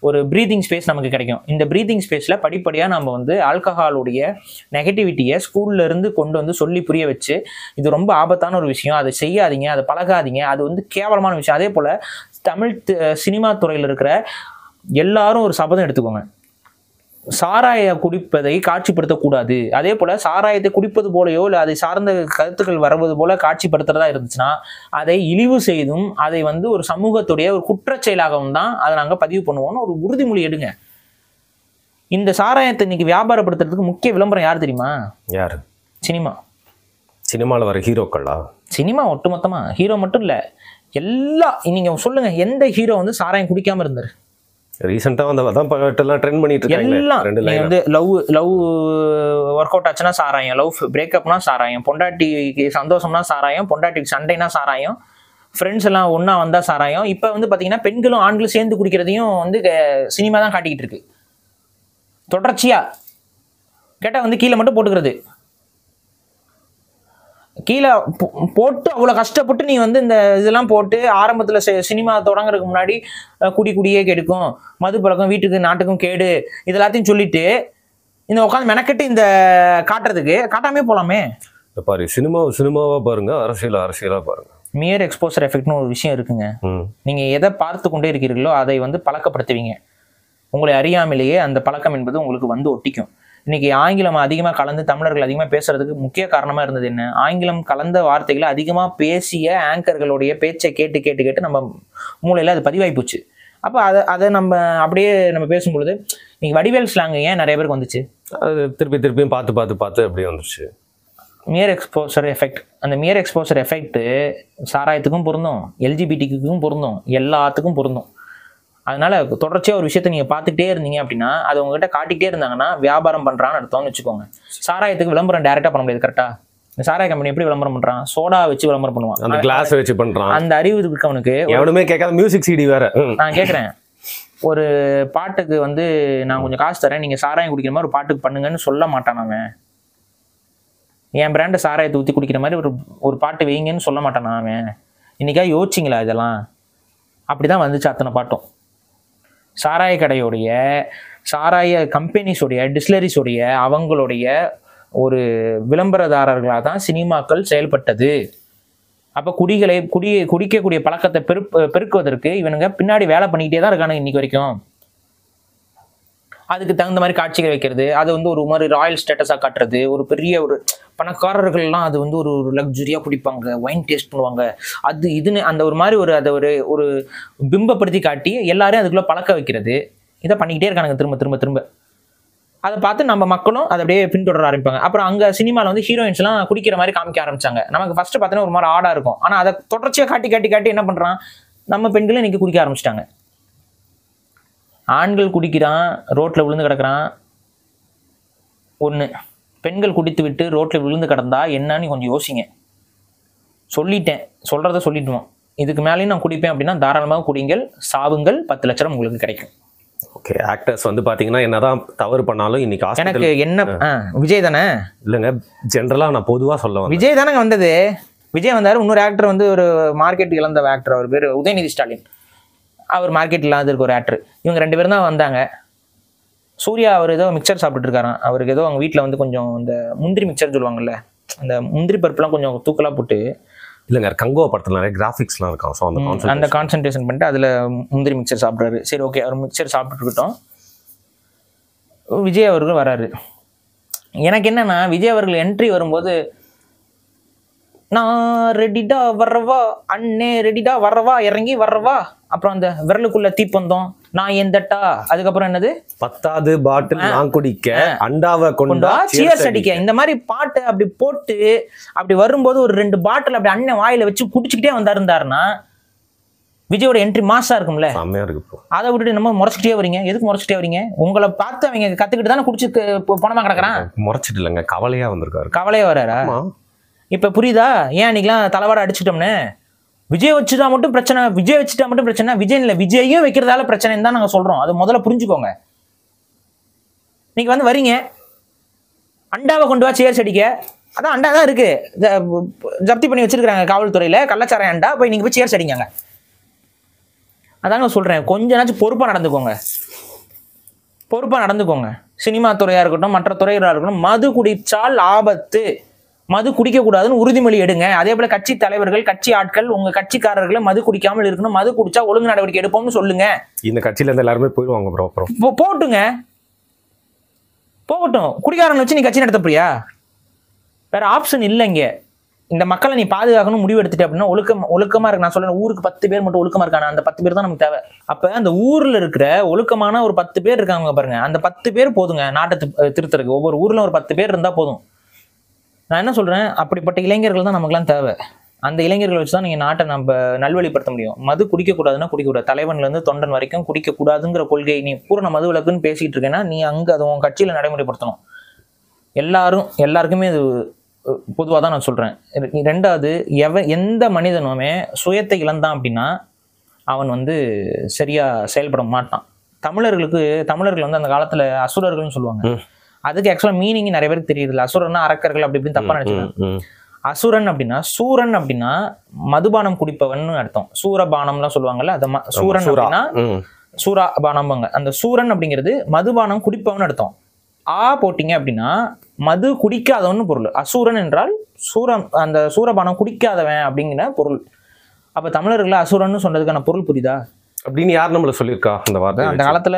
ஒரு ப்ரீத்திங் ஸ்பேஸ் நமக்கு கிடைக்கும். இந்த ப்ரீத்திங் ஸ்பேஸில் படிப்படியாக நம்ம வந்து ஆல்கஹாலுடைய நெகட்டிவிட்டியை ஸ்கூல்லேருந்து கொண்டு வந்து சொல்லி புரிய வச்சு, இது ரொம்ப ஆபத்தான ஒரு விஷயம், அதை செய்யாதீங்க, அதை பழகாதீங்க, அது வந்து கேவலமான விஷயம். அதே போல் தமிழ் சினிமா துறையில் இருக்கிற எல்லாரும் ஒரு சபதம் எடுத்துக்கோங்க, சாராய குடிப்பதை காட்சிப்படுத்தக்கூடாது. அதே போல சாராயத்தை குடிப்பது போலையோ இல்லை அதை சார்ந்த கருத்துக்கள் வருவது போல காட்சிப்படுத்துறதா இருந்துச்சுன்னா அதை இழிவு செய்தும் அதை வந்து ஒரு சமூகத்துடைய ஒரு குற்றச்செயலாகவும் தான் அதை நாங்கள் பதிவு பண்ணுவோம்னு ஒரு உறுதிமொழி எடுங்க. இந்த சாராயத்தை இன்னைக்கு வியாபாரப்படுத்துறதுக்கு முக்கிய விளம்பரம் யார் தெரியுமா? யார்? சினிமா. சினிமாவில் வர ஹீரோக்களா? சினிமா ஒட்டுமொத்தமா ஹீரோ மட்டும் இல்லை, எல்லா நீங்க சொல்லுங்க, எந்த ஹீரோ வந்து சாராயம் குடிக்காம இருந்தாரு? ரீசெண்டா வந்து அதான் எல்லாம் ட்ரெண்ட் பண்ணிட்டு இருக்காங்க. எல்லாம் நீங்க வந்து லவ் ஒர்க் அவுட் ஆச்சுன்னா சாராயம், லவ் பிரேக்கப்னா சாராயம், பொண்டாட்டிக்கு சந்தோஷம்னா சாராயம், பொண்டாட்டிக்கு சண்டைனா சாராயம், ஃப்ரெண்ட்ஸ் எல்லாம் ஒன்னா வந்தா சாராயம். இப்ப வந்து பாத்தீங்கன்னா பெண்களும் ஆண்களும் சேர்ந்து குடிக்கிறதையும் வந்து சினிமா தான் காட்டிக்கிட்டு இருக்கு. தொடர்ச்சியா கேட்டா வந்து கீழே மட்டும் போட்டுக்கிறது, கீழே போட்டு அவ்வளோ கஷ்டப்பட்டு நீ வந்து இந்த இதெல்லாம் போட்டு ஆரம்பத்தில் சினிமா தொடங்குறதுக்கு முன்னாடி குடியே கெடுக்கும், மது பழக்கம் வீட்டுக்கு நாட்டுக்கும் கேடு, இதெல்லாத்தையும் சொல்லிட்டு இந்த உட்காந்து மெனக்கெட்டு இந்த காட்டுறதுக்கு காட்டாமே போகலாமே. பாரு, சினிமாவா பாருங்க, அரசியலா பாருங்க. மியர் எக்ஸ்போசர் எஃபெக்ட்னு ஒரு விஷயம் இருக்குங்க. நீங்க எதை பார்த்து கொண்டே இருக்கிறீர்களோ அதை வந்து பழக்கப்படுத்துவீங்க. உங்களை அறியாமலேயே அந்த பழக்கம் என்பது உங்களுக்கு வந்து ஒட்டிக்கும். இன்னைக்கு ஆங்கிலம் அதிகமாக கலந்து தமிழர்கள் அதிகமாக பேசுறதுக்கு முக்கிய காரணமாக இருந்தது என்ன? ஆங்கிலம் கலந்த வார்த்தைகளை அதிகமாக பேசிய ஆங்கர்களுடைய பேச்சை கேட்டு நம்ம மூளையில் அது பதிவாகி போச்சு. அப்போ அதை நம்ம அப்படியே நம்ம பேசும்பொழுது இன்னைக்கு வடிவேல் ஸ்லாங் ஏன் நிறைய பேருக்கு வந்துச்சு? அது திருப்பியும் பார்த்து அப்படியே வந்துருச்சு. மியர் எக்ஸ்போசர் எஃபெக்ட். அந்த மியர் எக்ஸ்போசர் எஃபெக்ட் சாராயத்துக்கும் பொருந்தும், எல்ஜிபிடிக்கும் பொருந்தும், எல்லாத்துக்கும் பொருந்தும். அதனால தொடர்ச்சியாக ஒரு விஷயத்தை நீங்கள் பார்த்துக்கிட்டே இருந்தீங்க அப்படின்னா அது உங்ககிட்ட காட்டிக்கிட்டே இருந்தாங்கன்னா வியாபாரம் பண்ணுறான்னு அர்த்தம்னு வச்சுக்கோங்க. சாராயத்துக்கு விளம்பரம் டைரெக்டாக பண்ண முடியாது, கரெக்டாக? இந்த சாராய கம்பெனி எப்படி விளம்பரம் பண்றான்? சோடா வச்சு விளம்பரம் பண்ணுவான், அந்த கிளாஸ் வச்சு பண்றான். அந்த அறிவு இருக்கவனுக்கு எவனுமே கேட்காத மியூசிக் சிடி வேற. நான் கேட்குறேன், ஒரு பாட்டுக்கு வந்து நான் கொஞ்சம் காசு தரேன், நீங்க சாராயம் குடிக்கிற மாதிரி ஒரு பாட்டுக்கு பண்ணுங்கன்னு சொல்ல மாட்டான் அவன். என் பிராண்டு சாராயத்தை ஊற்றி குடிக்கிற மாதிரி ஒரு பாட்டு வைங்கன்னு சொல்ல மாட்டான் அவன். இன்னைக்கா யோசிச்சிங்களா இதெல்லாம்? அப்படிதான் வந்துச்சு அத்தனை பாட்டும். சாராய கடையோடைய, சாராய கம்பெனிஸோடைய, டிஸ்லரிஸோடைய, அவங்களுடைய ஒரு விளம்பரதாரர்களாக தான் சினிமாக்கள் செயல்பட்டது. அப்போ குடிக்கக்கூடிய பழக்கத்தை பெருக்குவதற்கு இவனுங்க பின்னாடி வேலை பண்ணிக்கிட்டே தான் இருக்கானுங்க இன்னைக்கு வரைக்கும். அதுக்கு தகுந்த மாதிரி காட்சிகள் வைக்கிறது, அது வந்து ஒரு மாதிரி ராயல் ஸ்டேட்டஸாக காட்டுறது, ஒரு பெரிய ஒரு பணக்காரர்கள்லாம் அது வந்து ஒரு லக்ஸுரியாக குடிப்பாங்க, ஒயின் டேஸ்ட் பண்ணுவாங்க, அது இதுன்னு அந்த ஒரு மாதிரி அதை ஒரு பிம்பப்படுத்தி காட்டி எல்லாரையும் அதுக்குள்ளே பழக்க வைக்கிறது. இதை பண்ணிக்கிட்டே இருக்கானுங்க திரும்ப திரும்ப திரும்ப. அதை பார்த்து நம்ம மக்களும் அதை அப்படியே பின்தொடர ஆரம்பிப்பாங்க. அப்புறம் அங்கே சினிமாவில் வந்து ஹீரோயின்ஸ்லாம் குடிக்கிற மாதிரி காமிக்க ஆரம்பிச்சாங்க. நமக்கு ஃபர்ஸ்ட் பார்த்தீங்கன்னா ஒரு மாதிரி ஆடாக இருக்கும். ஆனால் அதை தொடர்ச்சியாக காட்டி காட்டி காட்டி என்ன பண்ணுறான், நம்ம பெண்களும் இன்னைக்கு குடிக்க ஆரம்பிச்சிட்டாங்க. ஆண்கள் குடிக்கிறான், ரோட்டில் விழுந்து கிடக்கிறான் ஒன்று. பெண்கள் குடித்து விட்டு ரோட்டில் விழுந்து கிடந்தா என்னன்னு கொஞ்சம் யோசிங்க. சொல்லிட்டேன், சொல்கிறத சொல்லிட்டுவோம். இதுக்கு மேலேயும் நான் குடிப்பேன் அப்படின்னா தாராளமாக குடிங்கள், சாவுங்கள், 10 லட்சம் உங்களுக்கு கிடைக்கும். ஓகே, ஆக்டர்ஸ் வந்து பார்த்தீங்கன்னா என்னதான் தவறு பண்ணாலும் இன்னைக்கு எனக்கு என்ன விஜய் தானே இல்லைங்க, ஜென்ரலாக நான் பொதுவாக சொல்லுவேன், விஜய் தானேங்க வந்தது. விஜய் வந்தார், இன்னொரு ஆக்டர் வந்து ஒரு மார்க்கெட் இழந்த ஆக்டர், அவர் பேர் உதயநிதி ஸ்டாலின். அவர் மார்க்கெட் இல்லாத இருக்க ஒரு ஆக்டர். இவங்க 2 பேரும் தான் வந்தாங்க. சூர்யா அவர் ஏதோ மிக்சர் சாப்பிட்டுட்டு இருக்காராம். அவருக்கு ஏதோ அவங்க வீட்டில் வந்து கொஞ்சம் இந்த முந்திரி மிக்சர் சொல்லுவாங்கல்ல, அந்த முந்திரி பருப்புலாம் கொஞ்சம் தூக்கலாக போட்டு, இல்லைங்க கங்கோ படத்தில் நிறைய கிராஃபிக்ஸ்லாம் இருக்கும். ஸோ அந்த கான்சன்ட்ரேஷன் பண்ணிட்டு அதில் முந்திரி மிக்சர் சாப்பிட்றாரு. சரி ஓகே, அவர் மிக்சர் சாப்பிட்டுட்டு இருக்கட்டும். விஜய் அவர்கள் வராரு. எனக்கு என்னன்னா, விஜய் அவர்கள் என்ட்ரி வரும்போது, நான் ரெடிடா வர்றவா அண்ணே, ரெடிடா வர்றவா, இறங்கி வர்றவா, அப்புறம் அந்த விரலுக்குள்ள தீப்பந்தம், நான் எந்தட்டா, அதுக்கப்புறம் என்னது 10வது பாட்டில் நான் குடிக்க, அண்டாவை கொண்டா சியர்ஸ் அடிக்க, இந்த மாதிரி பாட்டு அப்படி போட்டு அப்படி வரும்போது ஒரு 2 பாட்டில் அப்படி அண்ணன் வாயில வச்சு குடிச்சுக்கிட்டே இருந்தாருன்னா விஜயோட என்ட்ரி மாசா இருக்கும்ல. அதை விட்டுட்டு நம்ம முறைச்சிட்டே வரீங்க. எதுக்கு முறைச்சிட்டே வரீங்க? உங்களை பார்த்து அவங்க கத்துக்கிட்டு தானே குடிச்சு பணமா கிடக்குறான். முறைச்சிட்டு இல்லைங்க, கவலையா வந்திருக்காரு. கவலையா வர்றாரா? இப்ப புரியுதா ஏன் அன்னைக்கெல்லாம் தலைவாட அடிச்சுட்டோம்னு? விஜய் வச்சுட்டா மட்டும் பிரச்சனை, விஜய் வச்சுட்டா மட்டும் பிரச்சனை, விஜய் இல்லை விஜயும் வைக்கிறதால பிரச்சனைன்னு தான் நாங்கள் சொல்றோம். அது முதல்ல புரிஞ்சுக்கோங்க. நீங்க வந்து வரீங்க, அண்டாவை கொண்டு வா சேர்ஸ் அடிக்க, அதான் அண்டா தான் இருக்கு, ஜப்தி பண்ணி வச்சிருக்காங்க காவல்துறையில, கள்ளச்சாராய அண்டா, போய் நீங்க போய் சேர்ஸ் அடிங்க. அதாங்க சொல்றேன், கொஞ்ச நாச்சும் பொறுப்பா நடந்துக்கோங்க, பொறுப்பா நடந்துக்கோங்க. சினிமா துறையா இருக்கட்டும், மற்ற துறைகளாக இருக்கட்டும், மது குடிச்சால் ஆபத்து, மது குடிக்க கூடாதுன்னு உறுதிமொழி எடுங்க. அதே போல கட்சி தலைவர்கள், கட்சி ஆட்கள், உங்க கட்சிக்காரர்களை மது குடிக்காமல் இருக்கணும், மது குடிச்சா ஒழுங்கு நடவடிக்கை எடுப்போம்னு சொல்லுங்க. இந்த கட்சியில இருந்து எல்லாருமே போயிடுவாங்க ப்ரோ. போட்டுங்க, போகட்டும். குடிக்காரன் வச்சு நீ கட்சி நடத்தப்படியா? வேற ஆப்ஷன் இல்லைங்க. இந்த மக்களை நீ பாதுகாக்கணும் முடிவு எடுத்துட்டு அப்படின்னா ஒழுக்கமா இருக்கு. நான் சொல்றேன், ஊருக்கு 10 பேர் மட்டும் ஒழுக்கமா இருக்காங்க, அந்த 10 பேர் தான் நமக்கு தேவை. அப்ப அந்த ஊர்ல இருக்கிற ஒழுக்கமான ஒரு 10 பேர் இருக்காங்க பாருங்க, அந்த 10 பேர் போதுங்க நாட்டை திருத்தருக்கு. ஒவ்வொரு ஊர்ல ஒரு 10 பேர் இருந்தா போதும். நான் என்ன சொல்றேன், அப்படிப்பட்ட இளைஞர்கள் தான் நமக்குலாம் தேவை. அந்த இளைஞர்களை வச்சு தான் நீங்க நாட்டை நம்ம நல்வழிப்படுத்த முடியும். மது குடிக்கக்கூடாதுன்னா குடிக்கக்கூடாது, தலைவன்ல இருந்து தொண்டன் வரைக்கும் குடிக்கக்கூடாதுங்கிற கொள்கை. நீ பூரண மது விலக்குன்னு பேசிட்டு இருக்கேன்னா நீ அங்க அதை உன் கட்சியில நடைமுறைப்படுத்தணும். எல்லாருக்குமே அது பொதுவாக தான் நான் சொல்றேன். 2வது, எந்த மனிதனுமே சுயத்தை இழந்தான் அப்படின்னா அவன் வந்து சரியா செயல்பட மாட்டான். தமிழர்கள் வந்து அந்த காலத்துல அசுரர்கள்னு சொல்லுவாங்க. அதுக்கு ஆக்சுவலா மீனிங் நிறைய பேருக்கு தெரியுது. அசுரன்னா அரக்கர்கள் அப்படி இப்படின்னு தப்பா நினைச்சுக்காங்க. அசுரன் அப்படின்னா, சூரன் அப்படின்னா மதுபானம் குடிப்பவன் அர்த்தம். சூரபானம்லாம் சொல்லுவாங்கல்ல, அது சூரன் அப்படின்னா சூராபானம்பாங்க. அந்த சூரன் அப்படிங்கிறது மதுபானம் குடிப்பவன் அர்த்தம். போட்டீங்க அப்படின்னா மது குடிக்காதவன்னு பொருள். அசூரன் என்றால் அந்த சூரபானம் குடிக்காதவன் அப்படிங்கிற பொருள். அப்ப தமிழர்களை அசுரன்னு சொன்னதுக்கான பொருள் புரியுதா? அப்படின்னு யார் நம்மள சொல்லியிருக்கா அந்த வார்த்தை? அந்த காலத்துல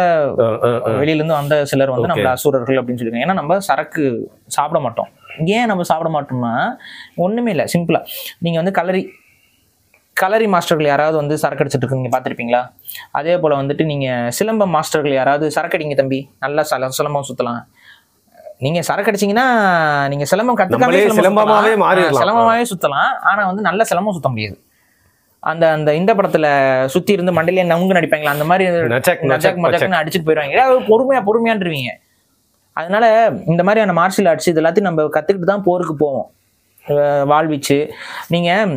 வெளியில இருந்து வந்த சிலர் வந்து நம்மள அசுரர்கள் அப்படின்னு சொல்லியிருக்காங்க. ஏன்னா நம்ம சரக்கு சாப்பிட மாட்டோம். ஏன் நம்ம சாப்பிட மாட்டோம்னா ஒண்ணுமே இல்லை, சிம்பிளா. நீங்க வந்து கலரி மாஸ்டர்கள் யாராவது வந்து சரக்கு அடிச்சுட்டு இருக்கீங்க பார்த்துருப்பீங்களா? அதே போல வந்துட்டு நீங்க சிலம்ப மாஸ்டர்கள் யாராவது சரக்கு அடிங்க தம்பி, நல்லா சிலம்பம் சுத்தலாம். நீங்க சரக்கு அடிச்சீங்கன்னா நீங்க சிலம்பம் கத்துக்காமலே சிலம்பமாவே சுத்தலாம். ஆனா வந்து நல்ல சிலம்பம் சுத்த முடியாது. அந்த அந்த இந்த படத்துல சுத்தி இருந்து மண்டையில நவுங்கு நடிப்பாங்களா, அந்த மாதிரி மஜாக்னு அடிச்சுட்டு போயிடுவாங்க. பொறுமையான்ருவீங்க. அதனால இந்த மாதிரியான மார்ஷியல் ஆர்ட்ஸ் இது எல்லாத்தையும் நம்ம கத்துக்கிட்டு தான் போருக்கு போவோம். வாழ்விச்சு நீங்கள்